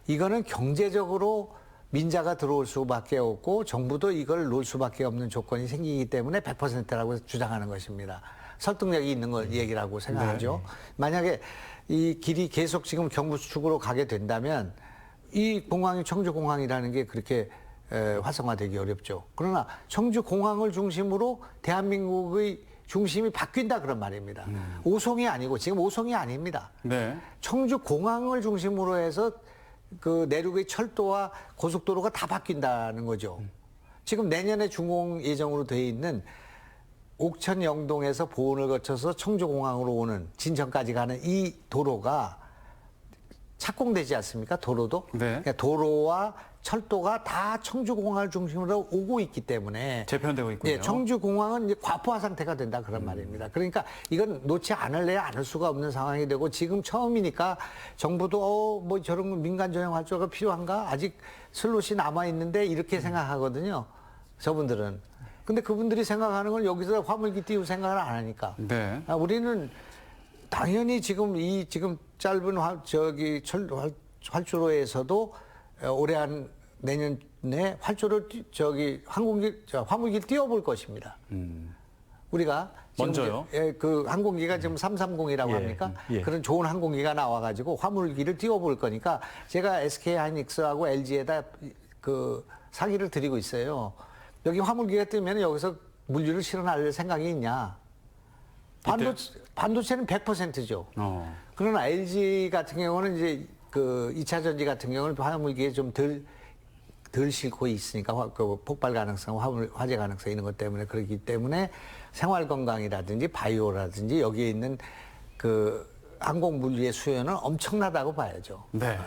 이거는 경제적으로 민자가 들어올 수밖에 없고 정부도 이걸 놓을 수밖에 없는 조건이 생기기 때문에 100%라고 주장하는 것입니다. 설득력이 있는 걸 얘기라고 생각하죠. 만약에 이 길이 계속 지금 경부 수축으로 가게 된다면 이 공항이 청주공항이라는 게 그렇게 활성화되기 어렵죠. 그러나 청주공항을 중심으로 대한민국의 중심이 바뀐다 그런 말입니다. 오송이 아니고 지금 오송이 아닙니다. 네. 청주공항을 중심으로 해서 그 내륙의 철도와 고속도로가 다 바뀐다는 거죠. 지금 내년에 준공 예정으로 돼 있는 옥천 영동에서 보은을 거쳐서 청주공항으로 오는 진천까지 가는 이 도로가 착공되지 않습니까? 도로도. 네. 그러니까 도로와 철도가 다 청주공항을 중심으로 오고 있기 때문에 재편되고 있군요. 예, 청주공항은 이제 과포화 상태가 된다 그런 말입니다. 그러니까 이건 놓지 않을래야 않을 수가 없는 상황이 되고 지금 처음이니까 정부도 뭐 저런 민간 전용 활주로가 필요한가? 아직 슬롯이 남아 있는데 이렇게 생각하거든요. 저분들은. 근데 그분들이 생각하는 걸 여기서 화물기 띄울 생각을 안 하니까. 네. 우리는 당연히 지금 짧은 활주로에서도 올해 한 내년에 활주로 화물기를 띄워볼 것입니다. 우리가 먼저요? 그 항공기가 지금 330이라고 예, 합니까? 예. 그런 좋은 항공기가 나와가지고 화물기를 띄워볼 거니까 제가 SK 하이닉스하고 LG에다 그 상의를 드리고 있어요. 여기 화물기가 뜨면 여기서 물류를 실어날 생각이 있냐? 반도체는 100%죠. 그러나 LG 같은 경우는 이제 그 2차 전지 같은 경우는 화물기에 좀 덜 싣고 있으니까 그 폭발 가능성, 화재 가능성 이런 것 때문에 그렇기 때문에 생활 건강이라든지 바이오라든지 여기에 있는 그 항공 물류의 수요는 엄청나다고 봐야죠. 네.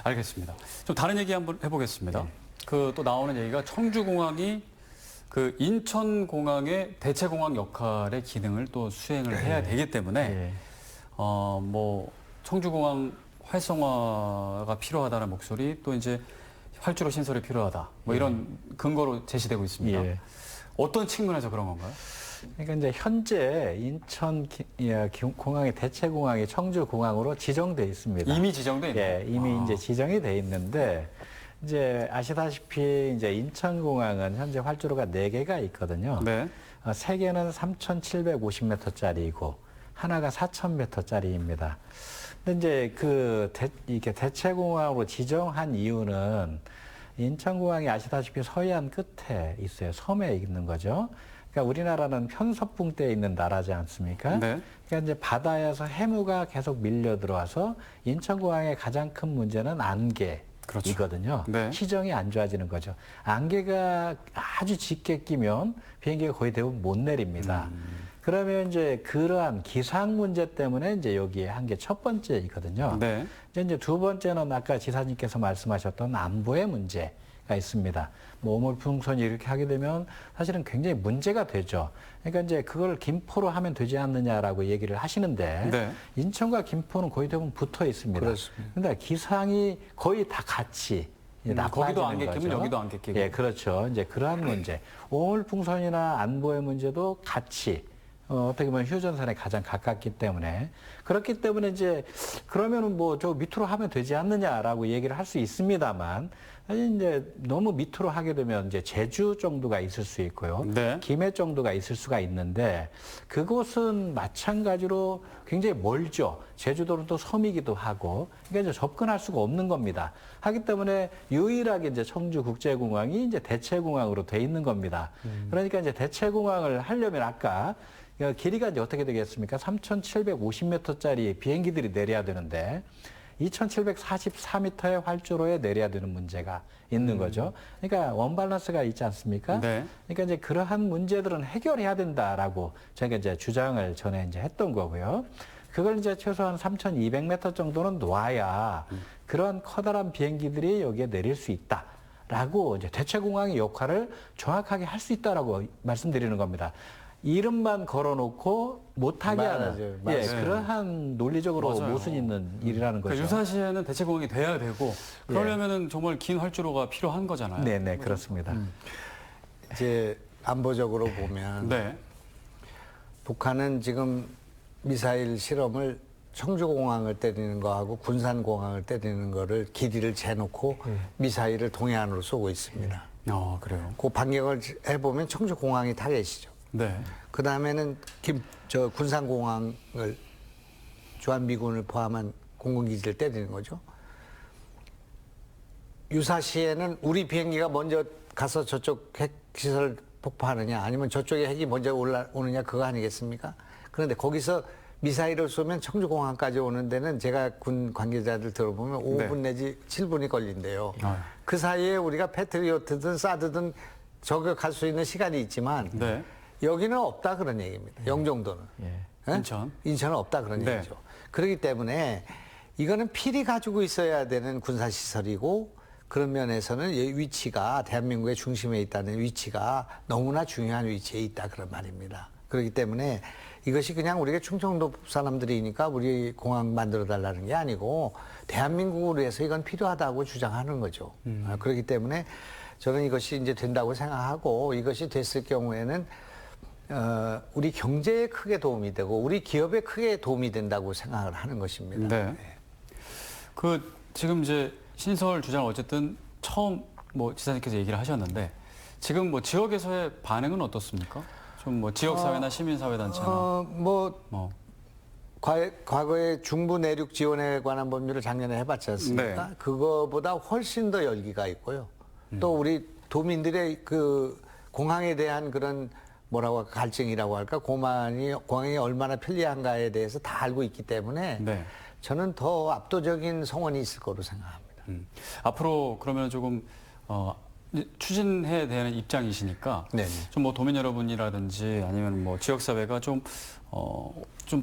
알겠습니다. 좀 다른 얘기 한번 해보겠습니다. 그 또 나오는 얘기가 청주공항이 그 인천공항의 대체공항 역할의 기능을 또 수행을 해야 되기 때문에 뭐 청주공항 활성화가 필요하다는 목소리 또 이제 활주로 신설이 필요하다 뭐 이런 근거로 제시되고 있습니다. 어떤 측면에서 그런 건가요? 그러니까 이제 현재 인천 공항의 대체공항이 청주공항으로 지정돼 있습니다. 이미 지정돼 있나요? 예, 이미 이제 지정이 돼 있는데 이제 아시다시피 이제 인천공항은 현재 활주로가 4개가 있거든요. 네. 3개는 3,750m짜리이고 하나가 4,000m짜리입니다. 근데 이제 이렇게 대체공항으로 지정한 이유는 인천공항이 아시다시피 서해안 끝에 있어요. 섬에 있는 거죠. 그러니까 우리나라는 편서풍대에 있는 나라지 않습니까? 네. 그러니까 이제 바다에서 해무가 계속 밀려 들어와서 인천공항의 가장 큰 문제는 안개. 그렇죠. 이거든요. 네. 시정이 안 좋아지는 거죠. 안개가 아주 짙게 끼면 비행기가 거의 대부분 못 내립니다. 그러면 이제 그러한 기상 문제 때문에 이제 여기에 한 게 첫 번째이거든요. 네. 이제 두 번째는 아까 지사님께서 말씀하셨던 안보의 문제가 있습니다. 뭐 오물풍선이 이렇게 하게 되면 사실은 굉장히 문제가 되죠. 그러니까 이제 그걸 김포로 하면 되지 않느냐라고 얘기를 하시는데 네. 인천과 김포는 거의 대부분 붙어 있습니다. 그렇습니다. 근데 기상이 거의 다 같이 거기도 안개 거죠. 끼면 여기도 안개 끼고. 예, 그렇죠. 이제 그러한 문제. 오물풍선이나 안보의 문제도 같이 어떻게 보면 휴전선에 가장 가깝기 때문에 그렇기 때문에 이제 그러면은 뭐 저 밑으로 하면 되지 않느냐라고 얘기를 할 수 있습니다만 사실 이제 너무 밑으로 하게 되면 이제 제주 정도가 있을 수 있고요. 네. 김해 정도가 있을 수가 있는데 그곳은 마찬가지로 굉장히 멀죠. 제주도는 또 섬이기도 하고 그러니까 이제 접근할 수가 없는 겁니다. 하기 때문에 유일하게 이제 청주국제공항이 이제 대체공항으로 돼 있는 겁니다. 그러니까 이제 대체공항을 하려면 아까 길이가 이제 어떻게 되겠습니까? 3,750m짜리 비행기들이 내려야 되는데 2,744m의 활주로에 내려야 되는 문제가 있는 거죠. 그러니까 원밸런스가 있지 않습니까? 네. 그러니까 이제 그러한 문제들은 해결해야 된다라고 저희가 이제 주장을 전에 이제 했던 거고요. 그걸 이제 최소한 3,200m 정도는 놓아야 그런 커다란 비행기들이 여기에 내릴 수 있다라고 이제 대체공항의 역할을 정확하게 할 수 있다라고 말씀드리는 겁니다. 이름만 걸어놓고 못하게 하는 맞아요. 예, 그러한 논리적으로 맞아요. 모순 있는 일이라는 거죠. 그러니까 유사시에는 대체공항이 돼야 되고 그러려면은 정말 긴 활주로가 필요한 거잖아요. 네, 그렇습니다. 이제 안보적으로 보면 네. 북한은 지금 미사일 실험을 청주공항을 때리는 거하고 군산공항을 때리는 거를 길이를 재놓고 미사일을 동해안으로 쏘고 있습니다. 그래요. 그 반경을 해보면 청주공항이 타겟이죠. 네. 그 다음에는 군산공항을 주한미군을 포함한 공군기지를 때리는 거죠. 유사시에는 우리 비행기가 먼저 가서 저쪽 핵시설을 폭파하느냐 아니면 저쪽에 핵이 먼저 올라오느냐 그거 아니겠습니까? 그런데 거기서 미사일을 쏘면 청주공항까지 오는 데는 제가 군 관계자들 들어보면 5분 내지 7분이 걸린대요. 그 사이에 우리가 패트리어트든 사드든 저격할 수 있는 시간이 있지만 네. 여기는 없다 그런 얘기입니다. 영종도는. 예? 인천. 인천은 없다 그런 네. 얘기죠. 그렇기 때문에 이거는 필히 가지고 있어야 되는 군사시설이고 그런 면에서는 이 위치가 대한민국의 중심에 있다는 위치가 너무나 중요한 위치에 있다 그런 말입니다. 그렇기 때문에 이것이 그냥 우리가 충청도 사람들이니까 우리 공항 만들어 달라는 게 아니고 대한민국을 위해서 이건 필요하다고 주장하는 거죠. 그렇기 때문에 저는 이것이 이제 된다고 생각하고 이것이 됐을 경우에는 우리 경제에 크게 도움이 되고 우리 기업에 크게 도움이 된다고 생각을 하는 것입니다. 네. 그 지금 이제 신설 주장을 어쨌든 처음 뭐 지사님께서 얘기를 하셨는데 지금 뭐 지역에서의 반응은 어떻습니까? 좀 뭐 지역사회나 시민사회단체나 과거에 중부 내륙 지원에 관한 법률을 작년에 해봤지 않습니까? 네. 그거보다 훨씬 더 열기가 있고요. 또 우리 도민들의 그 공항에 대한 그런 뭐라고 할까 갈증이라고 할까 공항이 얼마나 편리한가에 대해서 다 알고 있기 때문에 네. 저는 더 압도적인 성원이 있을 거로 생각합니다. 앞으로 그러면 조금 추진해야 되는 입장이시니까 네네. 좀 뭐 도민 여러분이라든지 아니면 뭐 지역사회가 좀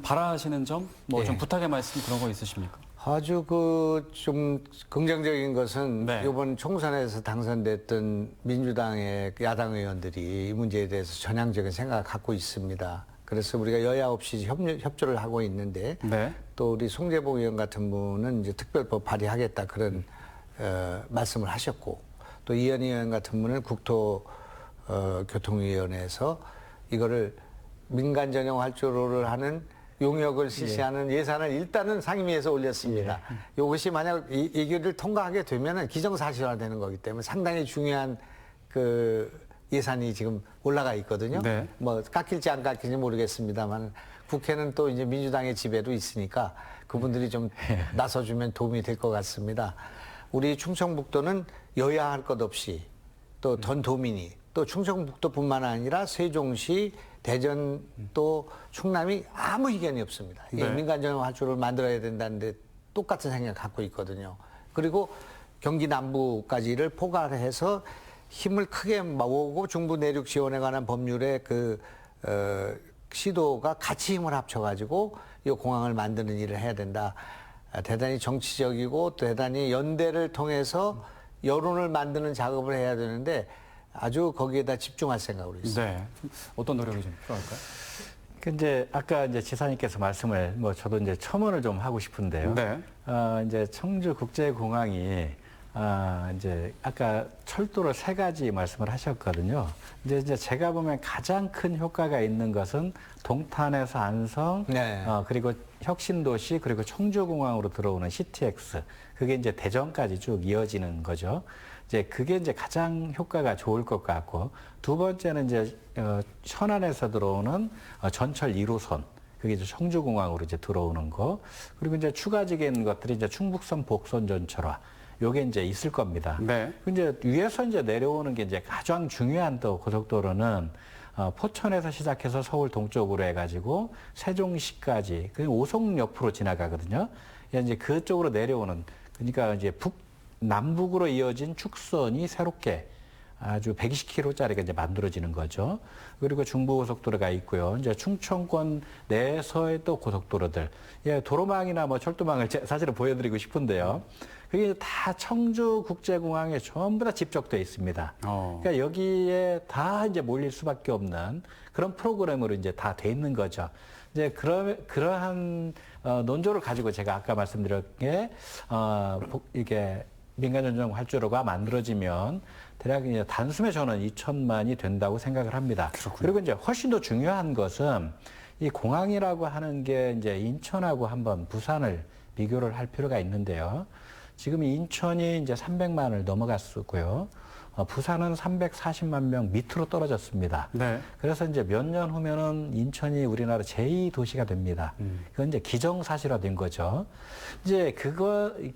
바라시는 점, 뭐 좀 예. 부탁의 말씀 그런 거 있으십니까? 아주 좀 긍정적인 것은 네. 이번 총선에서 당선됐던 민주당의 야당 의원들이 이 문제에 대해서 전향적인 생각을 갖고 있습니다. 그래서 우리가 여야 없이 협조를 하고 있는데 네. 또 우리 송재봉 의원 같은 분은 이제 특별법 발의하겠다 그런 말씀을 하셨고 또 이현희 의원 같은 분은 국토교통위원회에서 이거를 민간 전용 활주로를 하는 용역을 실시하는 예산을 일단은 상임위에서 올렸습니다. 이것이 만약 이 결을 통과하게 되면은 기정사실화되는 거기 때문에 상당히 중요한 그 예산이 지금 올라가 있거든요. 네. 뭐 깎일지 안 깎일지 모르겠습니다만 국회는 또 이제 민주당의 지배도 있으니까 그분들이 좀 나서주면 도움이 될 것 같습니다. 우리 충청북도는 여야 할 것 없이 또 전 도민이 또 충청북도뿐만 아니라 세종시, 대전 또 충남이 아무 이견이 없습니다. 이게 네. 민간 전용 활주로를 만들어야 된다는데 똑같은 생각 갖고 있거든요. 그리고 경기 남부까지를 포괄해서 힘을 크게 모으고 중부 내륙 지원에 관한 법률의 시도가 같이 힘을 합쳐가지고 이 공항을 만드는 일을 해야 된다. 대단히 정치적이고 대단히 연대를 통해서 여론을 만드는 작업을 해야 되는데 아주 거기에다 집중할 생각으로 있습니다. 네. 어떤 노력이 좀 필요할까요? 이제 아까 이제 지사님께서 말씀을 뭐 저도 이제 첨언을 좀 하고 싶은데요. 네. 이제 청주국제공항이 이제 아까 철도를 3가지 말씀을 하셨거든요. 이제 제가 보면 가장 큰 효과가 있는 것은 동탄에서 안성, 네. 그리고 혁신도시, 그리고 청주공항으로 들어오는 CTX. 그게 이제 대전까지 쭉 이어지는 거죠. 이제 그게 이제 가장 효과가 좋을 것 같고, 두 번째는 이제 천안에서 들어오는 전철 1호선. 그게 이제 청주공항으로 이제 들어오는 거. 그리고 이제 추가적인 것들이 이제 충북선 복선 전철화. 요게 이제 있을 겁니다. 네. 이제 위에서 이제 내려오는 게 이제 가장 중요한 또 고속도로는 포천에서 시작해서 서울 동쪽으로 해가지고 세종시까지 그 오송 옆으로 지나가거든요. 이제 그쪽으로 내려오는, 그러니까 이제 남북으로 이어진 축선이 새롭게 아주 120km짜리가 이제 만들어지는 거죠. 그리고 중부고속도로가 있고요. 이제 충청권 내에서의 또 고속도로들, 예, 도로망이나 뭐 철도망을 사실은 보여드리고 싶은데요. 그게 다 청주국제공항에 전부 다 집적돼 있습니다. 그러니까 여기에 다 이제 몰릴 수밖에 없는 그런 프로그램으로 이제 다 돼 있는 거죠. 이제 그러한 논조를 가지고 제가 아까 말씀드렸게 이게 민간전용 활주로가 만들어지면 대략 이제 단숨에 저는 2천만이 된다고 생각을 합니다. 그렇군요. 그리고 이제 훨씬 더 중요한 것은 이 공항이라고 하는 게 이제 인천하고 한번 부산을 비교를 할 필요가 있는데요. 지금 인천이 이제 300만을 넘어갔었고요. 부산은 340만 명 밑으로 떨어졌습니다. 네. 그래서 이제 몇 년 후면은 인천이 우리나라 제2도시가 됩니다. 그건 이제 기정사실화된 거죠. 이제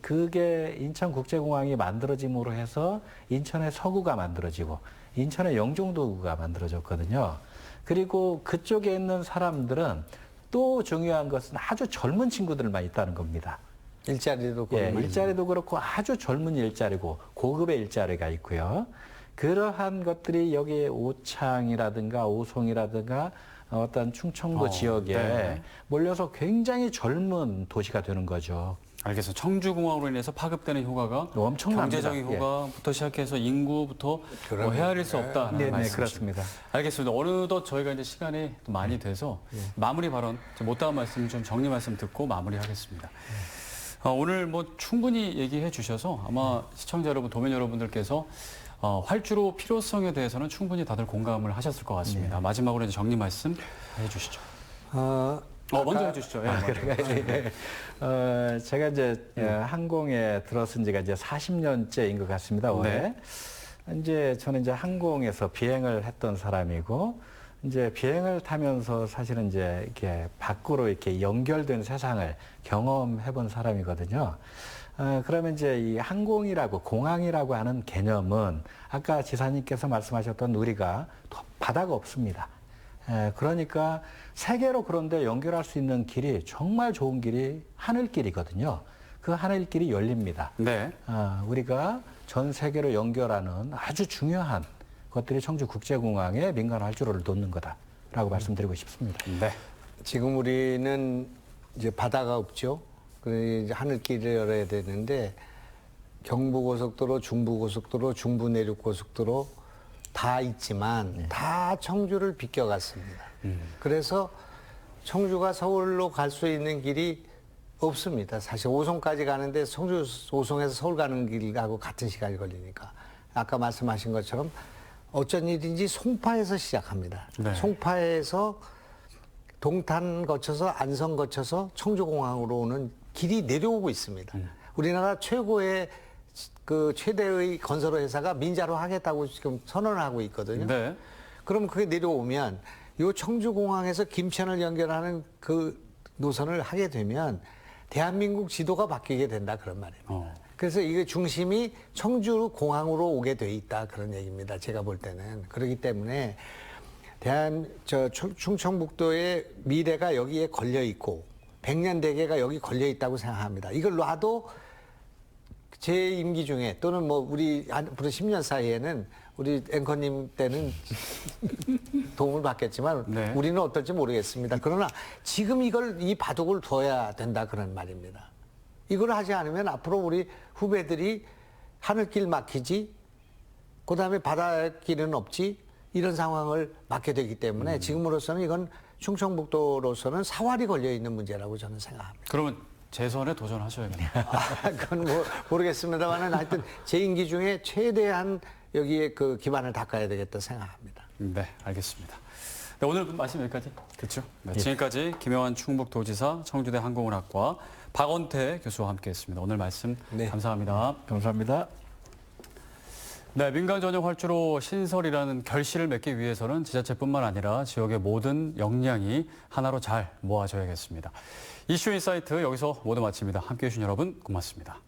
그게 인천국제공항이 만들어짐으로 해서 인천의 서구가 만들어지고 인천의 영종도구가 만들어졌거든요. 그리고 그쪽에 있는 사람들은 또 중요한 것은 아주 젊은 친구들만 있다는 겁니다. 일자리도 일자리도 그렇고 아주 젊은 일자리고 고급의 일자리가 있고요. 그러한 것들이 여기 오창이라든가 오송이라든가 어떤 충청도 지역에 몰려서 굉장히 젊은 도시가 되는 거죠. 알겠습니다. 청주공항으로 인해서 파급되는 효과가 엄청납니다. 경제적인 효과부터 시작해서 인구부터 뭐 헤아릴 수 없다는 말씀이십니다. 그렇습니다. 알겠습니다. 어느덧 저희가 이제 시간이 또 많이 돼서 마무리 발언, 못다한 말씀 좀 정리 말씀 듣고 마무리하겠습니다. 오늘 뭐 충분히 얘기해 주셔서 아마 시청자 여러분, 도민 여러분들께서 활주로 필요성에 대해서는 충분히 다들 공감을 하셨을 것 같습니다. 마지막으로 이제 정리 말씀 해 주시죠. 먼저 해 주시죠. 제가 이제 항공에 들어선 지가 이제 40년째인 것 같습니다. 올해. 이제 저는 이제 항공에서 비행을 했던 사람이고, 이제 비행을 타면서 사실은 이제 이렇게 밖으로 이렇게 연결된 세상을 경험해 본 사람이거든요. 그러면 이제 이 항공이라고, 공항이라고 하는 개념은 아까 지사님께서 말씀하셨던 우리가 바다가 없습니다. 그러니까 세계로 그런데 연결할 수 있는 길이 정말 좋은 길이 하늘길이거든요. 그 하늘길이 열립니다. 네. 우리가 전 세계로 연결하는 아주 중요한 것들이 청주국제공항에 민간 활주로를 놓는 거다라고 말씀드리고 싶습니다. 네. 지금 우리는 이제 바다가 없죠. 그래서 이제 하늘길을 열어야 되는데 경부고속도로, 중부고속도로, 중부내륙고속도로 다 있지만 다 청주를 비껴갔습니다. 그래서 청주가 서울로 갈 수 있는 길이 없습니다. 사실 오송까지 가는데 청주 오송에서 서울 가는 길하고 같은 시간이 걸리니까 아까 말씀하신 것처럼 어쩐 일인지 송파에서 시작합니다. 네. 송파에서 동탄 거쳐서 안성 거쳐서 청주공항으로 오는 길이 내려오고 있습니다. 우리나라 최고의 최대의 건설 회사가 민자로 하겠다고 지금 선언을 하고 있거든요. 네. 그럼 그게 내려오면 이 청주공항에서 김천을 연결하는 그 노선을 하게 되면 대한민국 지도가 바뀌게 된다 그런 말입니다. 그래서 이게 중심이 청주공항으로 오게 돼 있다 그런 얘기입니다. 제가 볼 때는. 그렇기 때문에 충청북도의 미래가 여기에 걸려 있고 100년 대계가 여기 걸려 있다고 생각합니다. 이걸 놔도 제 임기 중에 또는 뭐 우리 앞으로 10년 사이에는 우리 앵커님 때는 도움을 받겠지만 네. 우리는 어떨지 모르겠습니다. 그러나 지금 이 바둑을 둬야 된다 그런 말입니다. 이걸 하지 않으면 앞으로 우리 후배들이 하늘길 막히지, 그 다음에 바닷길은 없지, 이런 상황을 맞게 되기 때문에 지금으로서는 이건 충청북도로서는 사활이 걸려 있는 문제라고 저는 생각합니다. 그러면 재선에 도전하셔야겠네요. 그건 모르겠습니다만은 하여튼 제 임기 중에 최대한 여기에 그 기반을 닦아야 되겠다 생각합니다. 네, 알겠습니다. 네, 오늘 말씀 여기까지 듣죠. 네, 지금까지 김영환 충북도지사, 청주대 항공운학과 박원태 교수와 함께했습니다. 오늘 말씀 감사합니다. 감사합니다. 네, 민간 전용 활주로 신설이라는 결실을 맺기 위해서는 지자체뿐만 아니라 지역의 모든 역량이 하나로 잘 모아져야겠습니다. 이슈 인사이트 여기서 모두 마칩니다. 함께해 주신 여러분 고맙습니다.